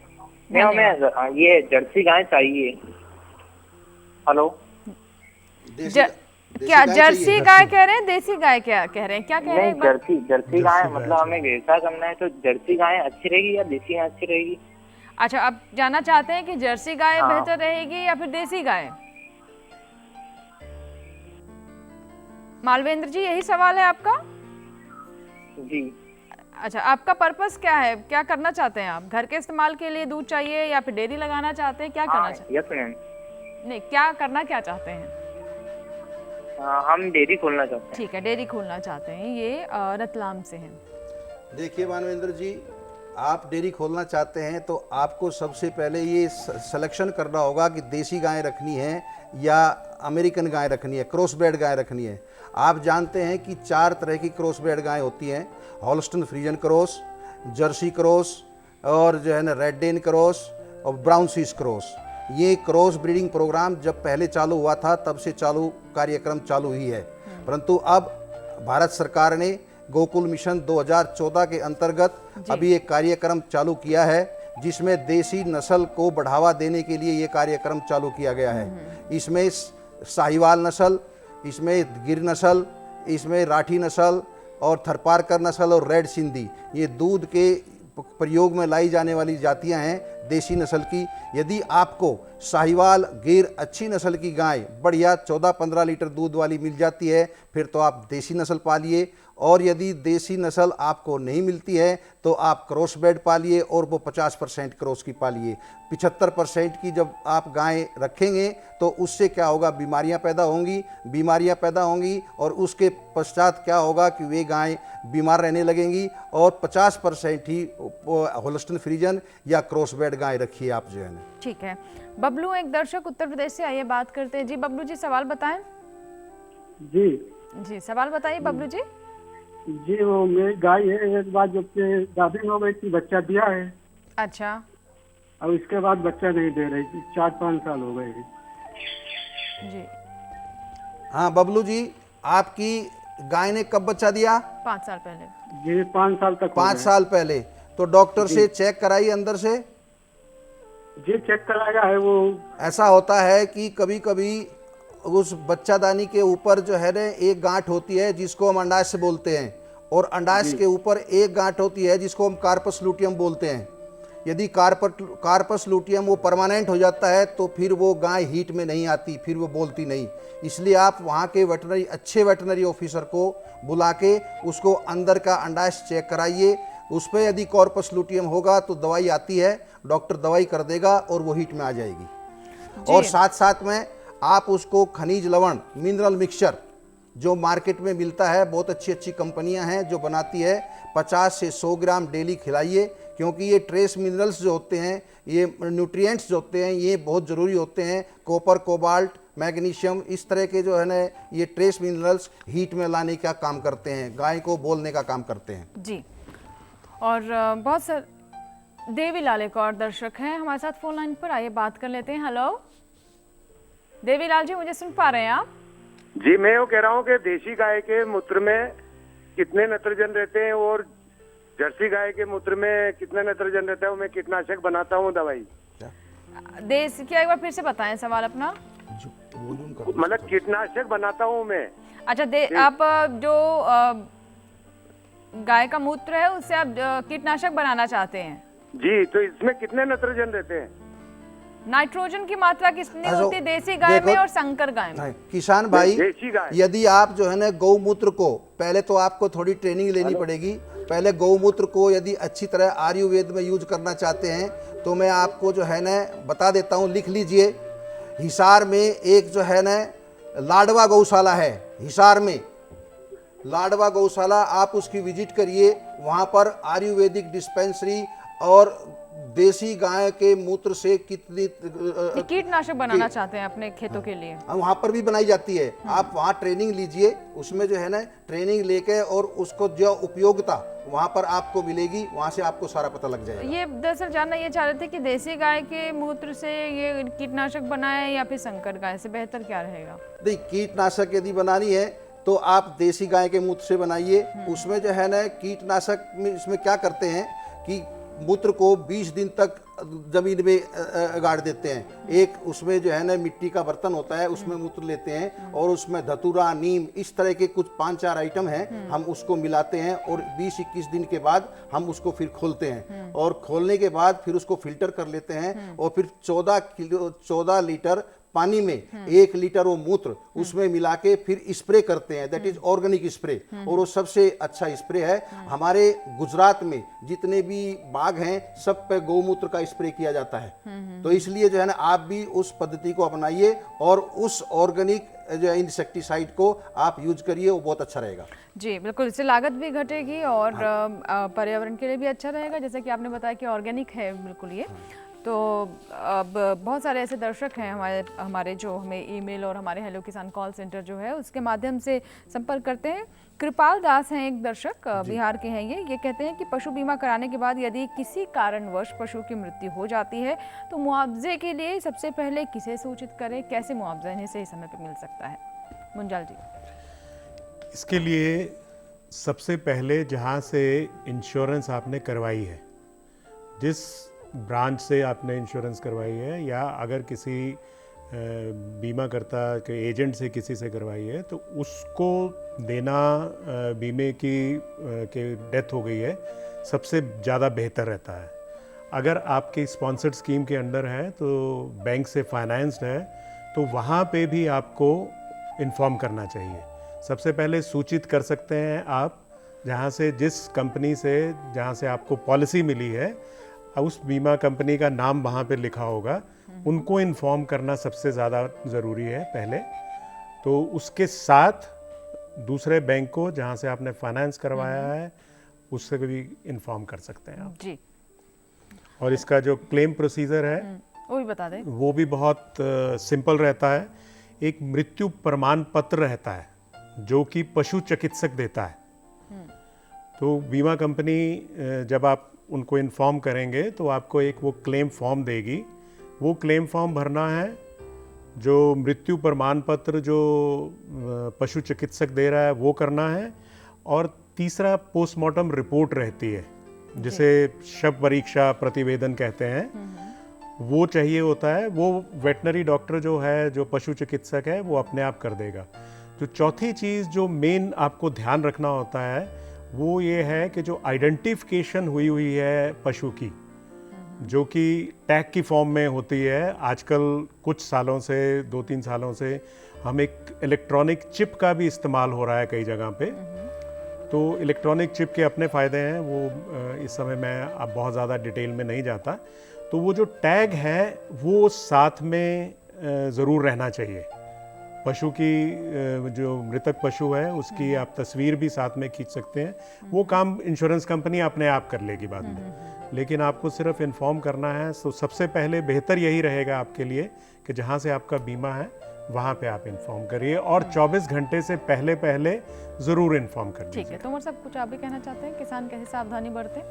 मैम, मैं ये जर्सी गाय चाहिए। हेलो क्या जर्सी गाय कह रहे हैं, देसी गाय क्या कह रहे हैं, क्या कह रहे हैं? जर्सी गाय मतलब हमें व्यवसाय करना है, तो जर्सी गाय अच्छी रहेगी या देसी गाय अच्छी रहेगी? अच्छा, आप जानना चाहते हैं कि जर्सी गाय बेहतर रहेगी या फिर देसी गाय? मालवेंद्र जी, यही सवाल है आपका? जी। अच्छा, आपका पर्पस क्या है, क्या करना चाहते हैं आप? घर के इस्तेमाल के लिए दूध चाहिए या फिर डेयरी लगाना चाहते हैं, क्या करना चाहते हैं? Yes ma'am. नहीं, क्या करना क्या चाहते हैं? हम डेयरी खोलना चाहते हैं। ठीक है, डेयरी खोलना चाहते हैं। ये रतलाम से हैं। देखिए मानवेंद्र जी, आप डेयरी खोलना चाहते हैं तो आपको सबसे पहले ये सिलेक्शन करना होगा कि देसी गाय रखनी है या अमेरिकन गाय रखनी है, क्रॉस ब्रेड गाय रखनी है। आप जानते हैं कि 4 तरह की क्रॉस ब्रेड गाय होती हैं, हॉल्स्टन फ्रीजन क्रॉस, जर्सी क्रॉस, और जो है ना रेड डेन क्रॉस और ब्राउन स्विस क्रॉस। ये क्रॉस ब्रीडिंग प्रोग्राम जब पहले चालू हुआ था तब से कार्यक्रम चालू ही है, परंतु अब भारत सरकार ने गोकुल मिशन 2014 के अंतर्गत अभी एक कार्यक्रम चालू किया है, जिसमें देसी नस्ल को बढ़ावा देने के लिए ये कार्यक्रम चालू किया गया है। इसमें साहिवाल नस्ल, इसमें गिर नस्ल, इसमें राठी नस्ल और थरपारकर नस्ल और रेड सिंधी, ये दूध के प्रयोग में लाई जाने वाली जातियां हैं देसी नस्ल की। यदि आपको साहिवाल गिर अच्छी नस्ल की गाय बढ़िया 14-15 लीटर दूध वाली मिल जाती है, फिर तो आप देसी नस्ल पालिए। और यदि देसी नस्ल आपको नहीं मिलती है तो आप क्रॉस ब्रेड पालिए, और वो 50% क्रॉस की पालिए। 75% की जब आप गाय रखेंगे तो उससे क्या होगा, बीमारियां पैदा होंगी और उसके तत्पश्चात क्या होगा कि वे गायें बीमार रहने लगेंगी। और 50% ही होल्स्टीन फ्रीजन या क्रॉसब्रेड गाय रखिए आप जो है ना। ठीक है। बबलू एक दर्शक उत्तर प्रदेश से, आइए बात करते हैं। जी बबलू जी, सवाल बताएं। जी सवाल बताइए बबलू जी। जी वो मेरी गाय है, एक बार जब से गाभिन हो गई थी बच्चा दिया है। अच्छा। अब इसके बाद बच्चा नहीं दे रही थी, 4-5 साल हो गए हैं। जी हाँ बबलू जी, आपकी गाय ने कब बच्चा दिया? 5 साल पहले। जी 5 साल तक। 5 साल पहले। तो डॉक्टर से चेक कराइए अंदर से। जी चेक कराया है। वो ऐसा होता है कि कभी कभी उस बच्चादानी के ऊपर जो है ना एक गांठ होती है जिसको हम अंडाशय बोलते हैं, और अंडाशय के ऊपर एक गांठ होती है जिसको हम कार्पस लूटियम बोलते हैं। यदि कार्पस लूटियम वो परमानेंट हो जाता है तो फिर वो गाय हीट में नहीं आती, फिर वो बोलती नहीं। इसलिए आप वहाँ के अच्छे वेटनरी ऑफिसर को बुला के उसको अंदर का अंडाशय चेक कराइए। उस पर यदि कार्पस लूटियम होगा तो दवाई आती है, डॉक्टर दवाई कर देगा और वो हीट में आ जाएगी। और साथ साथ में आप उसको खनिज लवण मिनरल मिक्सचर जो मार्केट में मिलता है, बहुत अच्छी अच्छी कंपनियां हैं जो बनाती है, 50 से 100 ग्राम डेली खिलाइए। क्योंकि ये ट्रेस मिनरल्स जो होते हैं, ये न्यूट्रिएंट्स जो होते हैं, ये बहुत ज़रूरी होते हैं। कॉपर, कोबाल्ट, मैग्नीशियम, इस तरह के जो है ना ये ट्रेस मिनरल्स हीट में लाने का काम करते हैं, गाय को बोलने का काम करते हैं। जी। और बहुत सारे देवीलाल एक और दर्शक हैं हमारे साथ फोन लाइन पर, आइए बात कर लेते हैं। हेलो देवीलाल जी, मुझे सुन पा रहे हैं आप? जी मैं वो कह रहा हूँ कि देसी गाय के मूत्र में कितने नाइट्रोजन रहते हैं और जर्सी गाय के मूत्र में कितना नाइट्रोजन रहता है, वो मैं कीटनाशक बनाता हूँ दवाई। देश क्या, एक बार फिर से बताएं सवाल अपना। मतलब कीटनाशक बनाता हूँ मैं। अच्छा आप जो गाय का मूत्र है उससे आप कीटनाशक बनाना चाहते हैं? जी, तो इसमें कितने नाइट्रोजन रहते हैं? नाइट्रोजन की मात्रा कितनी होती है देसी गाय में और संकर गाय में? किसान भाई, यदि आप जो है ना गौमूत्र को, पहले तो आपको थोड़ी ट्रेनिंग लेनी पड़ेगी। पहले गौमूत्र को यदि अच्छी तरह आयुर्वेद में यूज करना चाहते हैं तो मैं आपको जो है ना बता देता हूँ, लिख लीजिए। हिसार में एक जो है ना लाडवा गौशाला है, हिसार में लाडवा गौशाला, आप उसकी विजिट करिए। वहाँ पर आयुर्वेदिक डिस्पेंसरी और देसी गाय के मूत्र से कितनी कीटनाशक बनाना चाहते हैं अपने खेतों के लिए, वहाँ पर भी बनाई जाती है। आप वहाँ ट्रेनिंग लीजिए, उसमें जो है ना ट्रेनिंग लेके और उसको जो उपयोगिता वहाँ पर आपको मिलेगी, वहाँ से आपको सारा पता लग जाएगा। ये दरअसल जानना ये चाह रहे थे कि देसी गाय के मूत्र से ये कीटनाशक बनाए या फिर संकर गाय से बेहतर क्या रहेगा? नहीं, कीटनाशक यदि बनानी है तो आप देसी गाय के मूत्र से बनाइए। उसमें जो है ना कीटनाशक में इसमें क्या करते हैं कि मूत्र को 20 दिन तक जमीन में गाड़ देते हैं। एक उसमें जो है ना मिट्टी का बर्तन होता है, उसमें मूत्र लेते हैं और उसमें धतूरा, नीम, इस तरह के कुछ 5-4 आइटम हैं, हम उसको मिलाते हैं और 20-21 दिन के बाद हम उसको फिर खोलते हैं। और खोलने के बाद फिर उसको फिल्टर कर लेते हैं और फिर 14 लीटर पानी में 1 लीटर वो मूत्र उसमें मिला के फिर स्प्रे करते हैं। दैट इज ऑर्गेनिक स्प्रे, और वो सबसे अच्छा स्प्रे है। हमारे गुजरात में जितने भी बाग हैं सब पे गौमूत्र का स्प्रे किया जाता है। तो इसलिए जो है ना आप भी उस पद्धति को अपनाइए और उस ऑर्गेनिक जो इंसेक्टिसाइड को आप यूज करिए, वो बहुत अच्छा रहेगा। जी बिल्कुल, इससे लागत भी घटेगी और पर्यावरण के लिए भी अच्छा रहेगा, जैसे कि आपने बताया कि ऑर्गेनिक है बिल्कुल ये। तो अब बहुत सारे ऐसे दर्शक हैं हमारे जो हमें ईमेल और हमारे हेलो किसान कॉल सेंटर जो है उसके माध्यम से संपर्क करते हैं। कृपाल दास हैं एक दर्शक, बिहार के हैं ये कहते हैं कि पशु बीमा कराने के बाद यदि किसी कारणवश पशु की मृत्यु हो जाती है तो मुआवजे के लिए सबसे पहले किसे सूचित करें, कैसे मुआवजा इन्हें सही समय पर मिल सकता है? मुंजाल जी। इसके लिए सबसे पहले जहाँ से इंश्योरेंस आपने करवाई है, जिस ब्रांच से आपने इंश्योरेंस करवाई है, या अगर किसी बीमाकर्ता के एजेंट से किसी से करवाई है, तो उसको देना बीमे की के डेथ हो गई है सबसे ज़्यादा बेहतर रहता है। अगर आपकी स्पॉन्सर्ड स्कीम के अंडर है तो बैंक से फाइनेंस्ड है तो वहाँ पे भी आपको इन्फॉर्म करना चाहिए। सबसे पहले सूचित कर सकते हैं आप जहाँ से, जिस कंपनी से जहाँ से आपको पॉलिसी मिली है, उस बीमा कंपनी का नाम वहाँ पे लिखा होगा, उनको इन्फॉर्म करना सबसे ज़्यादा ज़रूरी है पहले। तो उसके साथ दूसरे बैंक को जहाँ से आपने फाइनेंस करवाया है उससे भी इन्फॉर्म कर सकते हैं आप जी। और इसका जो क्लेम प्रोसीजर है वो भी बता दें। वो भी बहुत सिंपल रहता है। एक मृत्यु प्रमाण पत्र रहता है जो कि पशु चिकित्सक देता है। तो बीमा कंपनी जब आप उनको इन्फॉर्म करेंगे तो आपको एक वो क्लेम फॉर्म देगी। वो क्लेम फॉर्म भरना है, जो मृत्यु प्रमाण पत्र जो पशु चिकित्सक दे रहा है वो करना है, और तीसरा पोस्टमार्टम रिपोर्ट रहती है जिसे शव परीक्षा प्रतिवेदन कहते हैं, वो चाहिए होता है। वो वेटनरी डॉक्टर जो है, जो पशु चिकित्सक है, वो अपने आप कर देगा। जो चौथी चीज़ जो मेन आपको ध्यान रखना होता है वो ये है कि जो आइडेंटिफिकेशन हुई है पशु की, जो कि टैग की फॉर्म में होती है। आजकल कुछ सालों से, 2-3 सालों से हम एक इलेक्ट्रॉनिक चिप का भी इस्तेमाल हो रहा है कई जगह पे। तो इलेक्ट्रॉनिक चिप के अपने फ़ायदे हैं, वो इस समय मैं अब बहुत ज़्यादा डिटेल में नहीं जाता। तो वो जो टैग है वो साथ में ज़रूर रहना चाहिए। पशु की जो मृतक पशु है उसकी आप तस्वीर भी साथ में खींच सकते हैं। वो काम इंश्योरेंस कंपनी अपने आप कर लेगी बाद में, लेकिन आपको सिर्फ इन्फॉर्म करना है। तो सबसे पहले बेहतर यही रहेगा आपके लिए कि जहाँ से आपका बीमा है वहाँ पे आप इन्फॉर्म करिए, और 24 घंटे से पहले ज़रूर इन्फॉर्म कर दीजिए। ठीक है। तो उमर साहब कुछ आप भी कहना चाहते हैं? किसान कैसे सावधानी बरतें?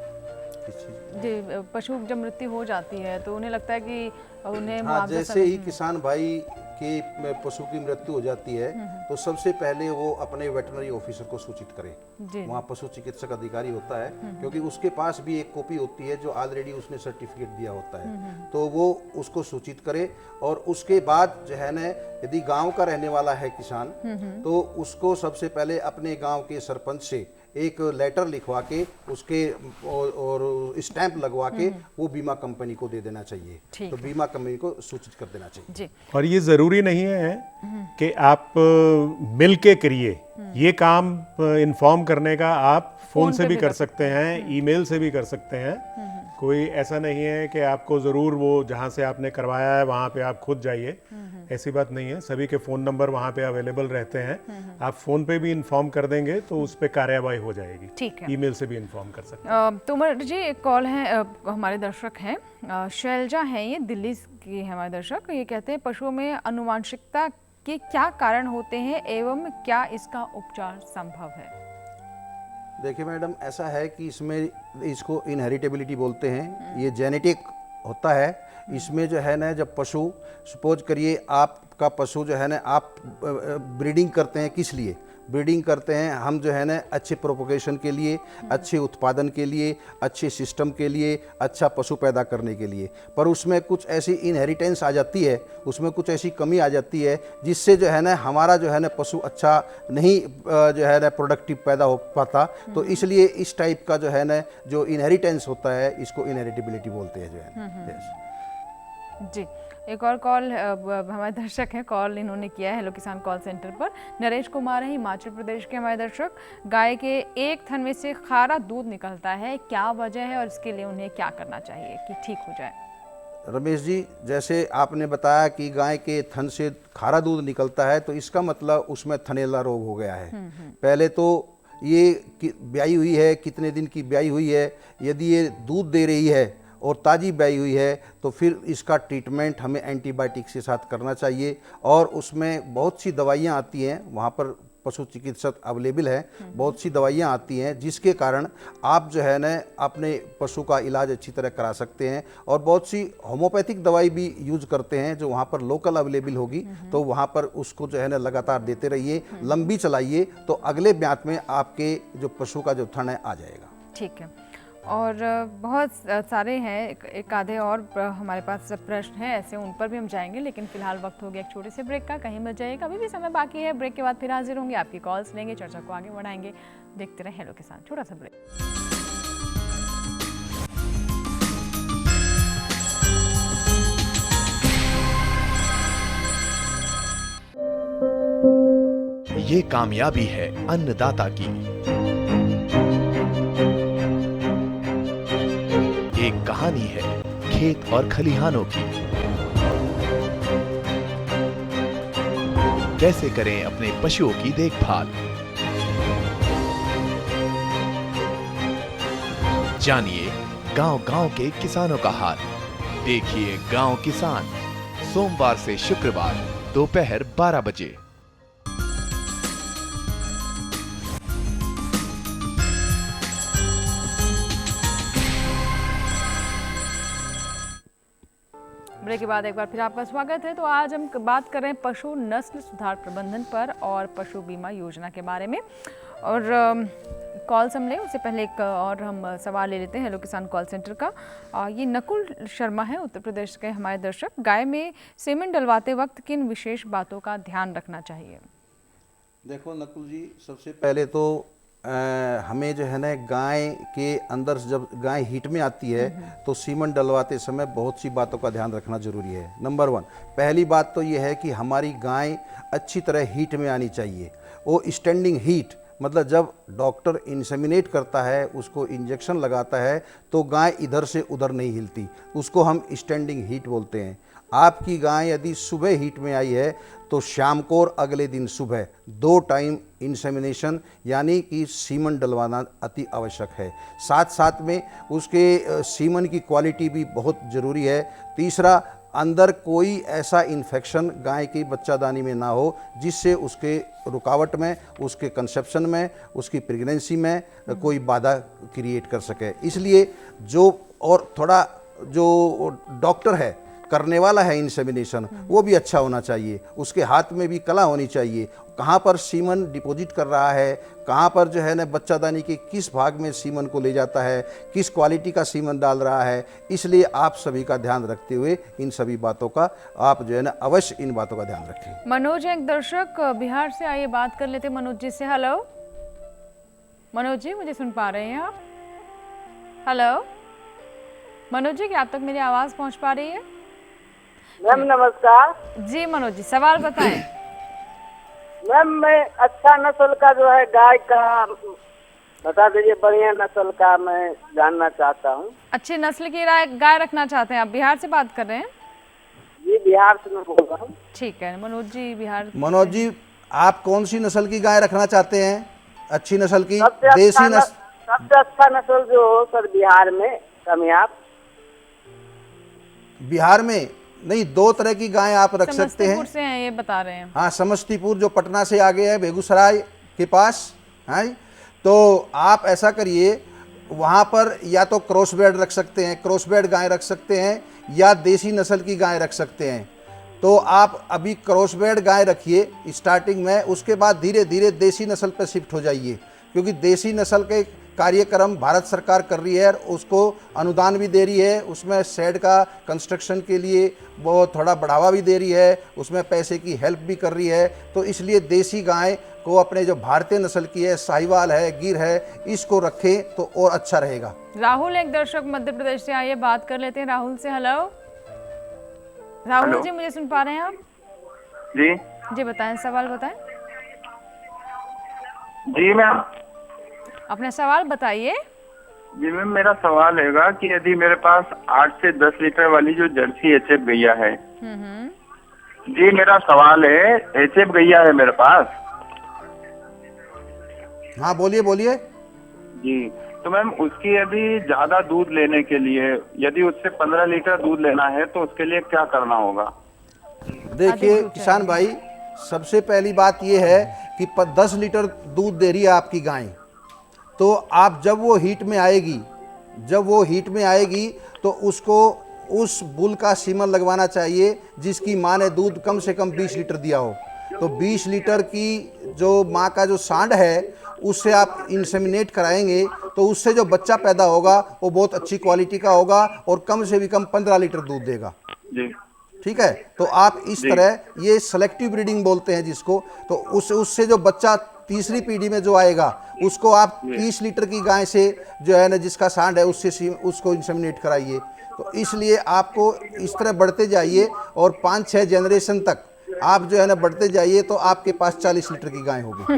जी, पशु जब मृत्यु हो जाती है तो उन्हें लगता है कि उन्हें मुआवजा जैसे ही किसान भाई के पशु की मृत्यु हो जाती है तो सबसे पहले वो अपने वेटनरी ऑफिसर को सूचित करे। वहाँ पशु चिकित्सक अधिकारी होता है, क्योंकि उसके पास भी एक कॉपी होती है जो ऑलरेडी उसने सर्टिफिकेट दिया होता है, तो वो उसको सूचित करे। और उसके बाद जो है ना, यदि गांव का रहने वाला है किसान, तो उसको सबसे पहले अपने गांव के सरपंच से एक लेटर लिखवा के उसके और स्टैंप लगवा के वो बीमा कंपनी को दे देना चाहिए। तो बीमा कंपनी को सूचित कर देना चाहिए। और ये ज़रूरी नहीं है कि आप मिल के करिए ये काम। इन्फॉर्म करने का आप फ़ोन से भी कर सकते हैं, ईमेल से भी कर सकते हैं। कोई ऐसा नहीं है कि आपको ज़रूर वो जहाँ से आपने करवाया है वहाँ पे आप खुद जाइए, ऐसी बात नहीं है। सभी के फ़ोन नंबर वहाँ पे अवेलेबल रहते हैं। आप फ़ोन पे भी इन्फॉर्म कर देंगे तो उस पर कार्रवाई हो जाएगी। ठीक है। ईमेल से भी इन्फॉर्म कर सकते हैं। तो उमर जी, एक कॉल है, हमारे दर्शक हैं, शैलजा हैं, ये दिल्ली की है हमारे दर्शक। ये कहते हैं पशुओं में आनुवंशिकता के क्या कारण होते हैं एवं क्या इसका उपचार संभव है? देखिए मैडम, ऐसा है कि इसमें इसको इनहेरिटेबिलिटी बोलते हैं, ये जेनेटिक होता है। इसमें जो है ना, जब पशु सपोज करिए आपका पशु जो है ना, आप ब्रीडिंग करते हैं, किस लिए ब्रीडिंग करते हैं? हम जो है ना अच्छे प्रोपोगेशन के लिए, अच्छे उत्पादन के लिए, अच्छे सिस्टम के लिए, अच्छा पशु पैदा करने के लिए। पर उसमें कुछ ऐसी इनहेरिटेंस आ जाती है, उसमें कुछ ऐसी कमी आ जाती है जिससे जो है ना हमारा जो है ना पशु अच्छा नहीं जो है ना प्रोडक्टिव पैदा हो पाता। तो इसलिए इस टाइप का जो है ना जो इनहेरिटेंस होता है, इसको इनहेरिटेबिलिटी बोलते हैं जो है। जी, एक और कॉल हमारे दर्शक हैं, कॉल इन्होंने किया है हेलो किसान कॉल सेंटर पर। नरेश कुमार हैं, हिमाचल प्रदेश के हमारे दर्शक। गाय के एक थन में से खारा दूध निकलता है, क्या वजह है और इसके लिए उन्हें क्या करना चाहिए कि ठीक हो जाए? रमेश जी, जैसे आपने बताया कि गाय के थन से खारा दूध निकलता है, तो इसका मतलब उसमें थनैला रोग हो गया है। पहले तो ये ब्याई हुई है, कितने दिन की ब्याई हुई है, यदि ये दूध दे रही है और ताज़ी ब्याई हुई है तो फिर इसका ट्रीटमेंट हमें एंटीबायोटिक्स के साथ करना चाहिए। और उसमें बहुत सी दवाइयाँ आती हैं, वहाँ पर पशु चिकित्सक अवेलेबल है, बहुत सी दवाइयाँ आती हैं जिसके कारण आप जो है ना अपने पशु का इलाज अच्छी तरह करा सकते हैं। और बहुत सी होम्योपैथिक दवाई भी यूज करते हैं जो वहाँ पर लोकल अवेलेबल होगी, तो वहाँ पर उसको जो है ना लगातार देते रहिए, लंबी चलाइए, तो अगले ब्यात में आपके जो पशु का जो थन है आ जाएगा। ठीक है। और बहुत सारे हैं, एक आधे और हमारे पास प्रश्न हैं ऐसे, उन पर भी हम जाएंगे, लेकिन फिलहाल वक्त हो गया एक छोटे से ब्रेक का। कहीं मत जाइएगा, अभी भी समय बाकी है। ब्रेक के बाद फिर हाजिर होंगे, आपकी कॉल्स लेंगे, चर्चा को आगे बढ़ाएंगे। देखते रहे हेलो किसान। छोटा सा ब्रेक। ये कामयाबी है अन्नदाता की, एक कहानी है खेत और खलिहानों की। कैसे करें अपने पशुओं की देखभाल, जानिए गांव-गांव के किसानों का हाल। देखिए गांव किसान, सोमवार से शुक्रवार दोपहर 12 बजे। ब्रेक के बाद एक बार फिर आपका स्वागत है। तो आज हम बात कर रहे हैं पशु नस्ल सुधार प्रबंधन पर और पशु बीमा योजना के बारे में। और कॉल्स हम लें उससे पहले एक और हम सवाल ले लेते हैं हेलो किसान कॉल सेंटर का। ये नकुल शर्मा है, उत्तर प्रदेश के हमारे दर्शक। गाय में सीमेंट डलवाते वक्त किन विशेष बातों का ध्यान रखना चाहिए? देखो नकुल जी, सबसे पहले तो हमें जो है ना गाय के अंदर जब गाय हीट में आती है तो सीमन डलवाते समय बहुत सी बातों का ध्यान रखना जरूरी है। नंबर 1, पहली बात तो ये है कि हमारी गाय अच्छी तरह हीट में आनी चाहिए। वो स्टैंडिंग हीट मतलब जब डॉक्टर इंसेमिनेट करता है, उसको इंजेक्शन लगाता है तो गाय इधर से उधर नहीं हिलती, उसको हम स्टैंडिंग हीट बोलते हैं। आपकी गाय यदि सुबह हीट में आई है तो शाम को और अगले दिन सुबह 2 टाइम इंसेमिनेशन यानी कि सीमन डलवाना अति आवश्यक है। साथ साथ में उसके सीमन की क्वालिटी भी बहुत ज़रूरी है। तीसरा, अंदर कोई ऐसा इन्फेक्शन गाय की बच्चादानी में ना हो जिससे उसके रुकावट में, उसके कंसेप्शन में, उसकी प्रेगनेंसी में कोई बाधा क्रिएट कर सके। इसलिए जो और थोड़ा जो डॉक्टर है करने वाला है इंसेमिनेशन, वो भी अच्छा होना चाहिए। उसके हाथ में भी कला होनी चाहिए, कहाँ पर सीमन डिपॉजिट कर रहा है, कहाँ पर जो है ना बच्चादानी के किस भाग में सीमन को ले जाता है, किस क्वालिटी का सीमन डाल रहा है। इसलिए आप सभी का ध्यान रखते हुए इन सभी बातों का आप जो है ना अवश्य इन बातों का ध्यान रखें। मनोज एक दर्शक बिहार से, आइए बात कर लेते मनोज जी से। हेलो मनोज जी, मुझे सुन पा रहे हैं आप? हेलो मनोज जी, क्या आप तक मेरी आवाज़ पहुँच पा रही है? मैम नमस्कार जी मनोज जी, सवाल बताएं। मैम मैं अच्छा नस्ल का जो है गाय का बता दीजिए, बढ़िया नस्ल का मैं जानना चाहता हूँ। अच्छी नस्ल की गाय रखना चाहते हैं आप? बिहार से बात कर रहे हैं? जी बिहार से मैं बोल रहा हूँ। ठीक है मनोज जी, बिहार। मनोज जी, आप कौन सी नस्ल की गाय रखना चाहते हैं? अच्छी नस्ल की, देसी नस्ल? सबसे अच्छा नस्ल जो हो सर बिहार में कामयाब। बिहार में नहीं, 2 तरह की गाय आप रख सकते हैं। समस्तीपुर से हैं ये बता रहे हैं। हाँ, समस्तीपुर जो पटना से आगे है, बेगूसराय के पास है। तो आप ऐसा करिए, वहाँ पर या तो क्रॉसब्रेड रख सकते हैं, क्रॉसब्रेड गाय रख सकते हैं, या देसी नस्ल की गाय रख सकते हैं। तो आप अभी क्रॉसब्रेड गाय रखिए स्टार्टिंग में, उसके बाद धीरे धीरे देसी नस्ल पर शिफ्ट हो जाइए, क्योंकि देसी नस्ल के कार्यक्रम भारत सरकार कर रही है और उसको अनुदान भी दे रही है। उसमें शेड का कंस्ट्रक्शन के लिए वो थोड़ा बढ़ावा भी दे रही है, उसमें पैसे की हेल्प भी कर रही है। तो इसलिए देसी गाय को अपने जो भारतीय नस्ल की है, साहिवाल है, गिर है, इसको रखें तो और अच्छा रहेगा। राहुल एक दर्शक मध्य प्रदेश से, आइए बात कर लेते हैं राहुल से। हेलो राहुल जी, मुझे सुन पा रहे हैं आप? जी बताएं, सवाल बताएं। जी मैम, अपना सवाल बताइए। जी मैम, मेरा सवाल है कि यदि मेरे पास 8 से 10 लीटर वाली जो जर्सी एचएफ गैया है, जी मेरा सवाल है, एचएफ गैया है मेरे पास। हाँ बोलिए बोलिए। जी तो मैम, उसकी यदि ज्यादा दूध लेने के लिए, यदि उससे 15 लीटर दूध लेना है तो उसके लिए क्या करना होगा? देखिए किसान भाई, सबसे पहली बात यह है कि 10 लीटर दूध दे रही है आपकी गाय, तो आप जब वो हीट में आएगी तो उसको उस बुल का सीमन लगवाना चाहिए जिसकी माँ ने दूध कम से कम 20 लीटर दिया हो। तो 20 लीटर की जो माँ का जो सांड है उससे आप इंसेमिनेट कराएंगे तो उससे जो बच्चा पैदा होगा वो बहुत अच्छी क्वालिटी का होगा और कम से भी कम 15 लीटर दूध देगा। ठीक है, तो आप इस तरह, ये सेलेक्टिव ब्रीडिंग बोलते हैं जिसको, तो उससे जो बच्चा तीसरी पीढ़ी में जो आएगा उसको आप 30 लीटर की गाय से जो है ना जिसका सांड है उससे उसको इंसेमिनेट कराइए। तो इसलिए आपको इस तरह बढ़ते जाइए और 5-6 जनरेशन तक आप जो है ना बढ़ते जाइए तो आपके पास 40 लीटर की गाय होगी।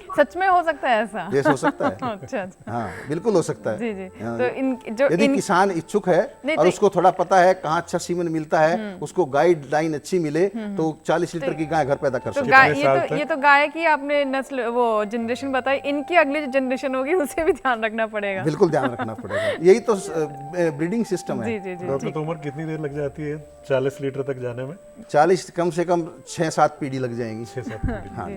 सच में हो सकता है ऐसा? यस, हो सकता है। अच्छा अच्छा। हाँ, बिल्कुल हो सकता है। जी जी। हाँ, तो यदि किसान इच्छुक है और उसको थोड़ा पता है कहाँ अच्छा सीमेंट मिलता है, उसको गाइडलाइन अच्छी मिले, तो 40 लीटर की गाय घर पैदा कर सकते हैं। ये तो गाय की आपने नस्ल वो जनरेशन बताई, इनकी अगली जो जनरेशन होगी उसे भी ध्यान रखना पड़ेगा। बिल्कुल ध्यान रखना पड़ेगा, यही तो ब्रीडिंग सिस्टम है। जी जी डॉक्टर तोमर, कितनी देर लग जाती है 40 लीटर तक जाने में? 40 कम से कम 6-7 पीढ़ी लग जाएंगी। 6-7 पीढ़ी। हाँ।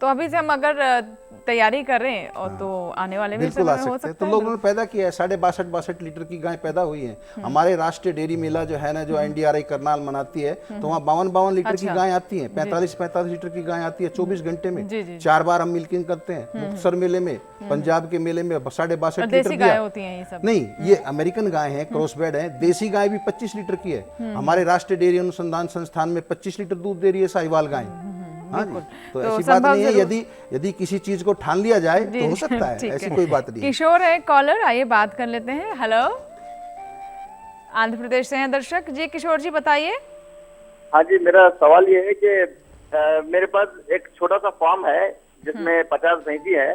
तो अभी से हम अगर तैयारी करें और तो आने वाले में बिल्कुल आ सकते हैं। तो लोगों ने पैदा किया है, 62 लीटर की गाय पैदा हुई है। हमारे राष्ट्रीय डेयरी मेला जो है ना, जो NDRI करनाल मनाती है, तो वहाँ 52 लीटर की गाय आती है, 45 लीटर की गाय आती है 24 घंटे में। 4 बार हम मिल्किंग करते हैं। मुक्तसर मेले में, पंजाब के मेले में 62 लीटर गाय होती हैं ये सब? नहीं, ये अमेरिकन गाय है, क्रॉसब्रेड है। देसी गाय भी 25 लीटर की है। हमारे राष्ट्रीय डेयरी अनुसंधान संस्थान में 25 लीटर दूध दे रही है साहिवाल गाय। हाँ जी, तो ऐसी बात नहीं है। यदि किसी चीज को ठान लिया जाए तो हो सकता है, ऐसी कोई बात नहीं। किशोर है कॉलर, आइए बात कर लेते हैं। हेलो, आंध्र प्रदेश से हैं दर्शक जी। किशोर जी बताइए। हाँ जी, मेरा सवाल ये है कि मेरे पास एक छोटा सा फार्म है जिसमें 50 भैंसी है।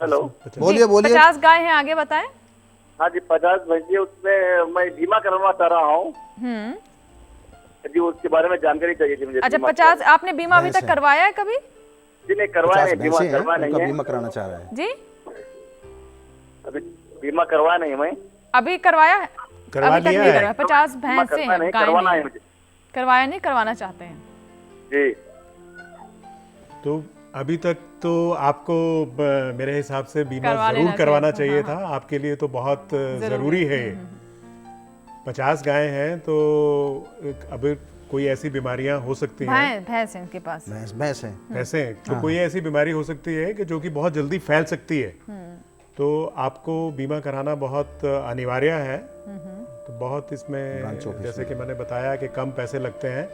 हेलो, बोलिए बोलिए। 50 गाय हैं, आगे बताएं। हाँ जी, 50 भैंसी है, उसमें मैं बीमा करवाना चाह रहा हूँ जी, उसके बारे में जानकारी चाहिए थी मुझे। अच्छा, 50 आपने बीमा अभी तक करवाया है कभी? जी नहीं, करवाया नहीं, बीमा करवाया नहीं है। बीमा कराना चाह रहा है जी? अभी बीमा करवाया नहीं मैं। अभी करवाया है? करवा अभी तक लिया नहीं है। करवाया। 50 भैंसे हैं, करवाना है मुझे। करवाया नहीं, करवाना चाहते हैं जी। तो अभी तक तो आपको मेरे हिसाब से बीमा जरूर करवाना चाहिए था। आपके लिए तो बहुत जरूरी है। 50 गाय हैं, तो अब कोई ऐसी बीमारियां हो सकती हैं। भैंस है इनके पास, भैंस है, भैंसे हैं, तो कोई ऐसी बीमारी हो सकती है कि जो कि बहुत जल्दी फैल सकती है। तो आपको बीमा कराना बहुत अनिवार्य है। तो बहुत इसमें, जैसे कि मैंने बताया कि कम पैसे लगते हैं।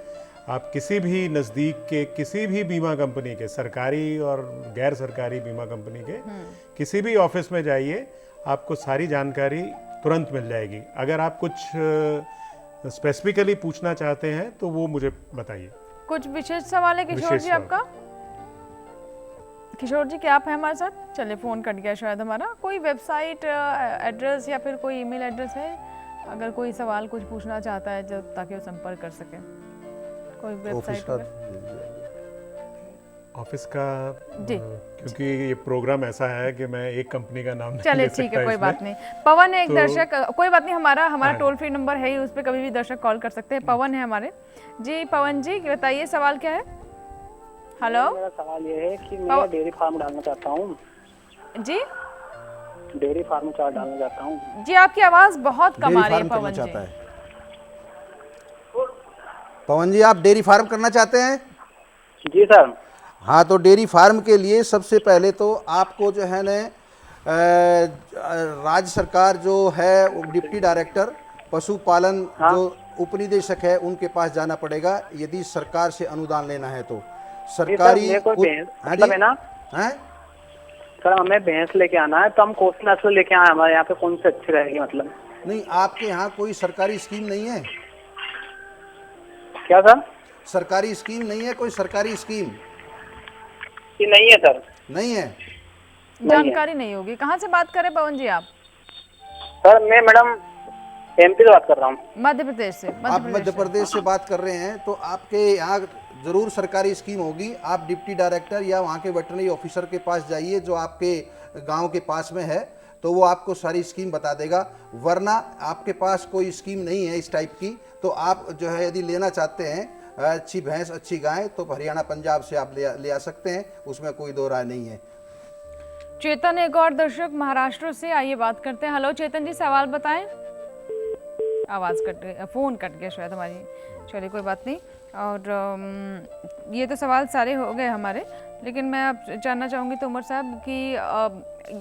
आप किसी भी नज़दीक के किसी भी बीमा कंपनी के, सरकारी और गैर सरकारी बीमा कंपनी के किसी भी ऑफिस में जाइए, आपको सारी जानकारी तुरंत मिल जाएगी। अगर आप कुछ स्पेसिफिकली पूछना चाहते हैं तो वो मुझे बताइए। कुछ विशेष सवाल है किशोर जी आपका? किशोर जी क्या आप हैं हमारे साथ? चलिए फोन कट गया शायद हमारा। कोई वेबसाइट एड्रेस या फिर कोई ईमेल एड्रेस है, अगर कोई सवाल कुछ पूछना चाहता है जो, ताकि वो संपर्क कर सके? कोई वेबसाइट ऑफिस का जी, क्योंकि ये प्रोग्राम ऐसा है कि मैं एक कंपनी का नाम नहीं ले सकता। चलिए ठीक है, कोई बात नहीं। पवन है एक दर्शक, कोई बात नहीं, हमारा टोल फ्री नंबर है ही, उस पर कभी भी दर्शक कॉल कर सकते हैं। पवन है हमारे जी। पवन जी बताइए, सवाल क्या है? हेलो, मेरा सवाल ये है कि मैं डेयरी फार्म डालना चाहता हूँ जी। डेयरी फार्म चार्ट डालना चाहता हूँ जी। आपकी आवाज बहुत कम आ रही है पवन जी। पवन जी, आप डेयरी फार्म करना चाहते हैं? जी सर। हाँ, तो डेयरी फार्म के लिए सबसे पहले तो आपको जो है ना, राज्य सरकार जो है, डिप्टी डायरेक्टर पशुपालन जो उपनिदेशक है, उनके पास जाना पड़ेगा यदि सरकार से अनुदान लेना है तो। सरकारी मतलब है ना सर, हमें भैंस लेके आना है, तो हम कौन सी नस्ल लेके आए? हमारे यहाँ पे कौन सी अच्छी रहेगी? मतलब नहीं, आपके यहाँ कोई सरकारी स्कीम नहीं है क्या सर? सरकारी स्कीम नहीं है? कोई सरकारी स्कीम नहीं है सर। नहीं है, जानकारी नहीं होगी। कहाँ से बात करें पवन जी आप? सर मैं मैडम MP से बात कर रहा हूँ। मध्य प्रदेश से। आप मध्य प्रदेश से बात कर रहे हैं, तो आपके यहाँ जरूर सरकारी स्कीम होगी। आप डिप्टी डायरेक्टर या वहाँ के वेटरनरी ऑफिसर के पास जाइए जो आपके गांव के पास में है, तो वो आपको सारी स्कीम बता देगा। वरना आपके पास कोई स्कीम नहीं है इस टाइप की, तो आप जो है यदि लेना चाहते हैं अच्छी भैंस अच्छी गाय, तो हरियाणा पंजाब से आप ले आ सकते हैं, उसमें कोई दो राय नहीं है। चेतन एक और दर्शक महाराष्ट्र से, आइए बात करते हैं। हेलो चेतन जी, सवाल बताएं। आवाज़ कट गई, फ़ोन कट गया शायद हमारी। चलिए कोई बात नहीं। और ये तो सवाल सारे हो गए हमारे, लेकिन मैं अब जानना चाहूँगी तोमर साहब कि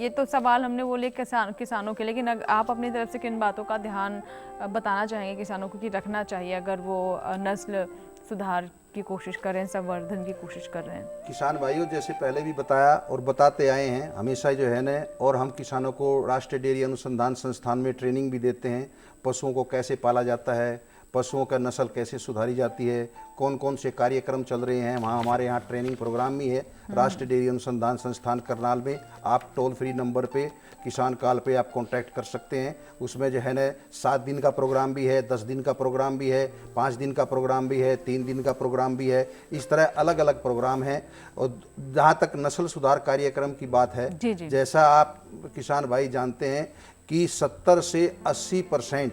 ये तो सवाल हमने बोले किसानों के, लेकिन आप अपनी तरफ से किन बातों का ध्यान बताना चाहेंगे किसानों को कि रखना चाहिए अगर वो नस्ल सुधार की कोशिश कर रहे हैं, संवर्धन की कोशिश कर रहे हैं? किसान भाइयों, जैसे पहले भी बताया और बताते आए हैं हमेशा जो है ना, और हम किसानों को राष्ट्रीय डेयरी अनुसंधान संस्थान में ट्रेनिंग भी देते हैं, पशुओं को कैसे पाला जाता है, पशुओं का नस्ल कैसे सुधारी जाती है, कौन कौन से कार्यक्रम चल रहे हैं। वहाँ हमारे यहाँ ट्रेनिंग प्रोग्राम भी है राष्ट्रीय डेयरी अनुसंधान संस्थान करनाल में। आप टोल फ्री नंबर पे किसान काल पे आप कांटेक्ट कर सकते हैं। उसमें जो है ना 7 दिन का प्रोग्राम भी है, 10 दिन का प्रोग्राम भी है, 5 दिन का प्रोग्राम भी है, 3 दिन का प्रोग्राम भी है। इस तरह अलग अलग प्रोग्राम हैं। और जहाँ तक नस्ल सुधार कार्यक्रम की बात है, जैसा आप किसान भाई जानते हैं कि 70 से 80%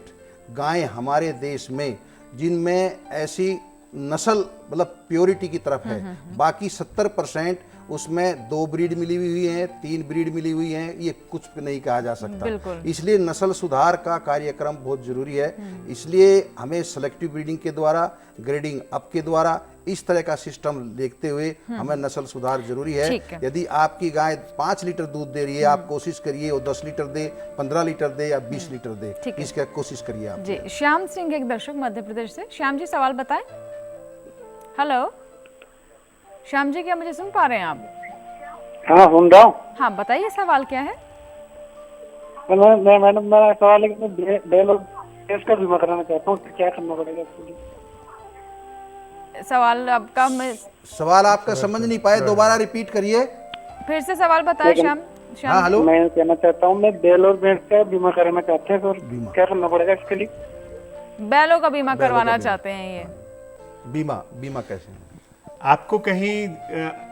गायें हमारे देश में जिनमें ऐसी नस्ल मतलब प्योरिटी की तरफ है, बाकी 70% उसमें 2 ब्रीड मिली हुई हैं, 3 ब्रीड मिली हुई हैं, ये कुछ नहीं कहा जा सकता। इसलिए नस्ल सुधार का कार्यक्रम बहुत जरूरी है। इसलिए हमें सेलेक्टिव ब्रीडिंग के द्वारा, ग्रेडिंग अप के द्वारा इस तरह का सिस्टम देखते हुए हमें नस्ल सुधार जरूरी है। यदि आपकी गाय 5 लीटर दूध दे रही है, आप कोशिश करिए वो 10 लीटर दे, 15 लीटर दे या 20 लीटर दे, इसका कोशिश करिए आप। जी, श्याम सिंह एक दर्शक मध्य प्रदेश से। श्याम जी सवाल बताएं। हेलो श्याम जी, क्या मुझे सुन पा रहे हैं आप? हाँ सुन रहा हूँ। हाँ बताइए, सवाल क्या है? मैडम मेरा सवाल है कि मैं बैल और भैंस का बीमा कराना चाहता हूँ, क्या करना पड़ेगा उसके लिए? सवाल आपका मैं सवाल आपका समझ नहीं पाए, दोबारा रिपीट करिए। फिर से सवाल बताएं श्याम। हाँ हेलो, मैं कहना चाहता हूँ मैं बैल और भैंस का बीमा कराना चाहते हैं, तो क्या करना पड़ेगा इसके लिए? बैलों का बीमा करवाना चाहते हैं ये। बीमा कैसे? आपको कहीं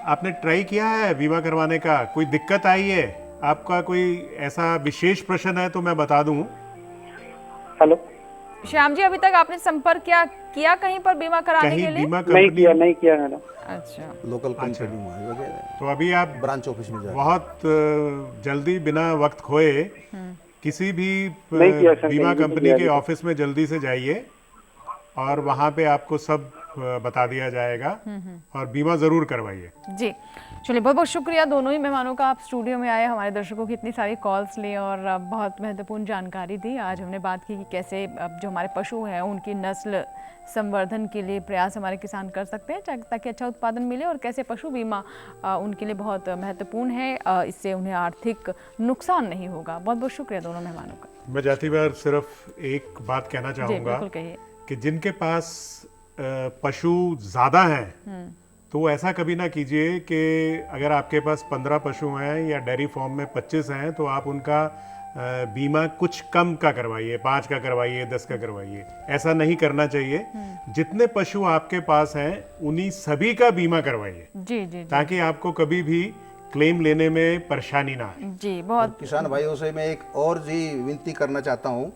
आपने ट्राई किया है बीमा करवाने का? कोई दिक्कत आई है? आपका कोई ऐसा विशेष प्रश्न है तो मैं बता दूं। हेलो श्याम जी, अभी तक आपने संपर्क किया कहीं पर बीमा कराने के लिए? नहीं किया मैडम। अच्छा, लोकल कंपनी तो अभी आप ब्रांच ऑफिस में जाए, बहुत जल्दी बिना वक्त खोए किसी भी बीमा कंपनी के ऑफिस में जल्दी से जाइए और वहाँ पे आपको सब बता दिया जाएगा और बीमा जरूर करवाइए। जी चलिए, बहुत बहुत शुक्रिया दोनों ही मेहमानों का, आप स्टूडियो में आए, हमारे दर्शकों की इतनी सारी कॉल्स ली और बहुत महत्वपूर्ण जानकारी दी। आज हमने बात की कि कैसे जो हमारे पशु हैं उनकी नस्ल संवर्धन के लिए प्रयास हमारे किसान कर सकते हैं ताकि अच्छा उत्पादन मिले, और कैसे पशु बीमा उनके लिए बहुत महत्वपूर्ण है, इससे उन्हें आर्थिक नुकसान नहीं होगा। बहुत बहुत शुक्रिया दोनों मेहमानों का। मैं जाती बार सिर्फ एक बात कहना चाहूँगा कि जिनके पास पशु ज़्यादा हैं तो ऐसा कभी ना कीजिए कि अगर आपके पास 15 पशु हैं या डेयरी फार्म में 25 हैं तो आप उनका बीमा कुछ कम का करवाइए, 5 का करवाइए, 10 का करवाइए। ऐसा नहीं करना चाहिए। जितने पशु आपके पास हैं उन्हीं सभी का बीमा करवाइए जी, ताकि आपको कभी भी क्लेम लेने में परेशानी ना आए। जी, बहुत किसान भाइयों से मैं एक और जी विनती करना चाहता हूँ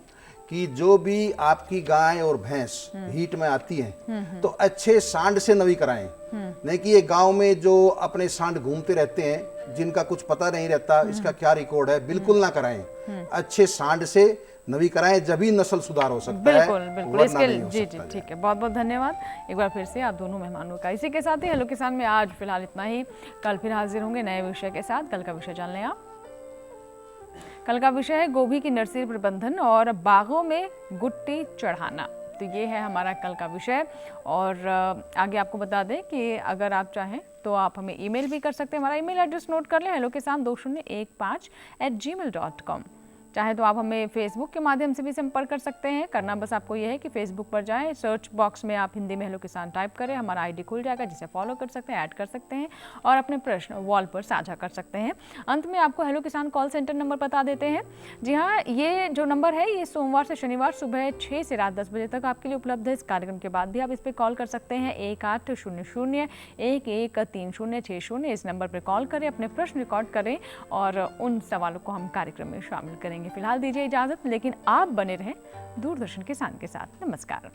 कि जो भी आपकी गाय और भैंस हीट में आती हैं तो अच्छे सांड से नवी कराएं। नहीं कि ये गांव में जो अपने सांड घूमते रहते हैं जिनका कुछ पता नहीं रहता इसका क्या रिकॉर्ड है, बिल्कुल ना कराएं। अच्छे सांड से नवी कराएं, जब ही नस्ल सुधार हो सकता है। बिल्कुल इसके लिए जी ठीक है, बहुत बहुत धन्यवाद एक बार फिर से आप दोनों मेहमानों का। इसी के साथ ही हेलो किसान में आज फिलहाल इतना ही। कल फिर हाजिर होंगे नए विषय के साथ। कल का विषय जान लें आप। कल का विषय है गोभी की नर्सरी प्रबंधन और बागों में गुट्टी चढ़ाना। तो ये है हमारा कल का विषय। और आगे आपको बता दें कि अगर आप चाहें तो आप हमें ईमेल भी कर सकते हैं। हमारा ईमेल एड्रेस नोट कर लें, hellokisan2015@gmail.com। चाहे तो आप हमें फेसबुक के माध्यम से भी संपर्क कर सकते हैं। करना बस आपको ये है कि फेसबुक पर जाएं, सर्च बॉक्स में आप हिंदी में हेलो किसान टाइप करें, हमारा आईडी खुल जाएगा जिसे फॉलो कर सकते हैं, ऐड कर सकते हैं और अपने प्रश्न वॉल पर साझा कर सकते हैं। अंत में आपको हेलो किसान कॉल सेंटर नंबर बता देते हैं। जी हाँ, ये जो नंबर है ये सोमवार से शनिवार सुबह 6 से रात 10 बजे तक आपके लिए उपलब्ध है। इस कार्यक्रम के बाद भी आप इस पर कॉल कर सकते हैं 1800-113060। इस नंबर पर कॉल करें, अपने प्रश्न रिकॉर्ड करें और उन सवालों को हम कार्यक्रम में शामिल करेंगे। फिलहाल दीजिए इजाजत, लेकिन आप बने रहें दूरदर्शन किसान के साथ। नमस्कार।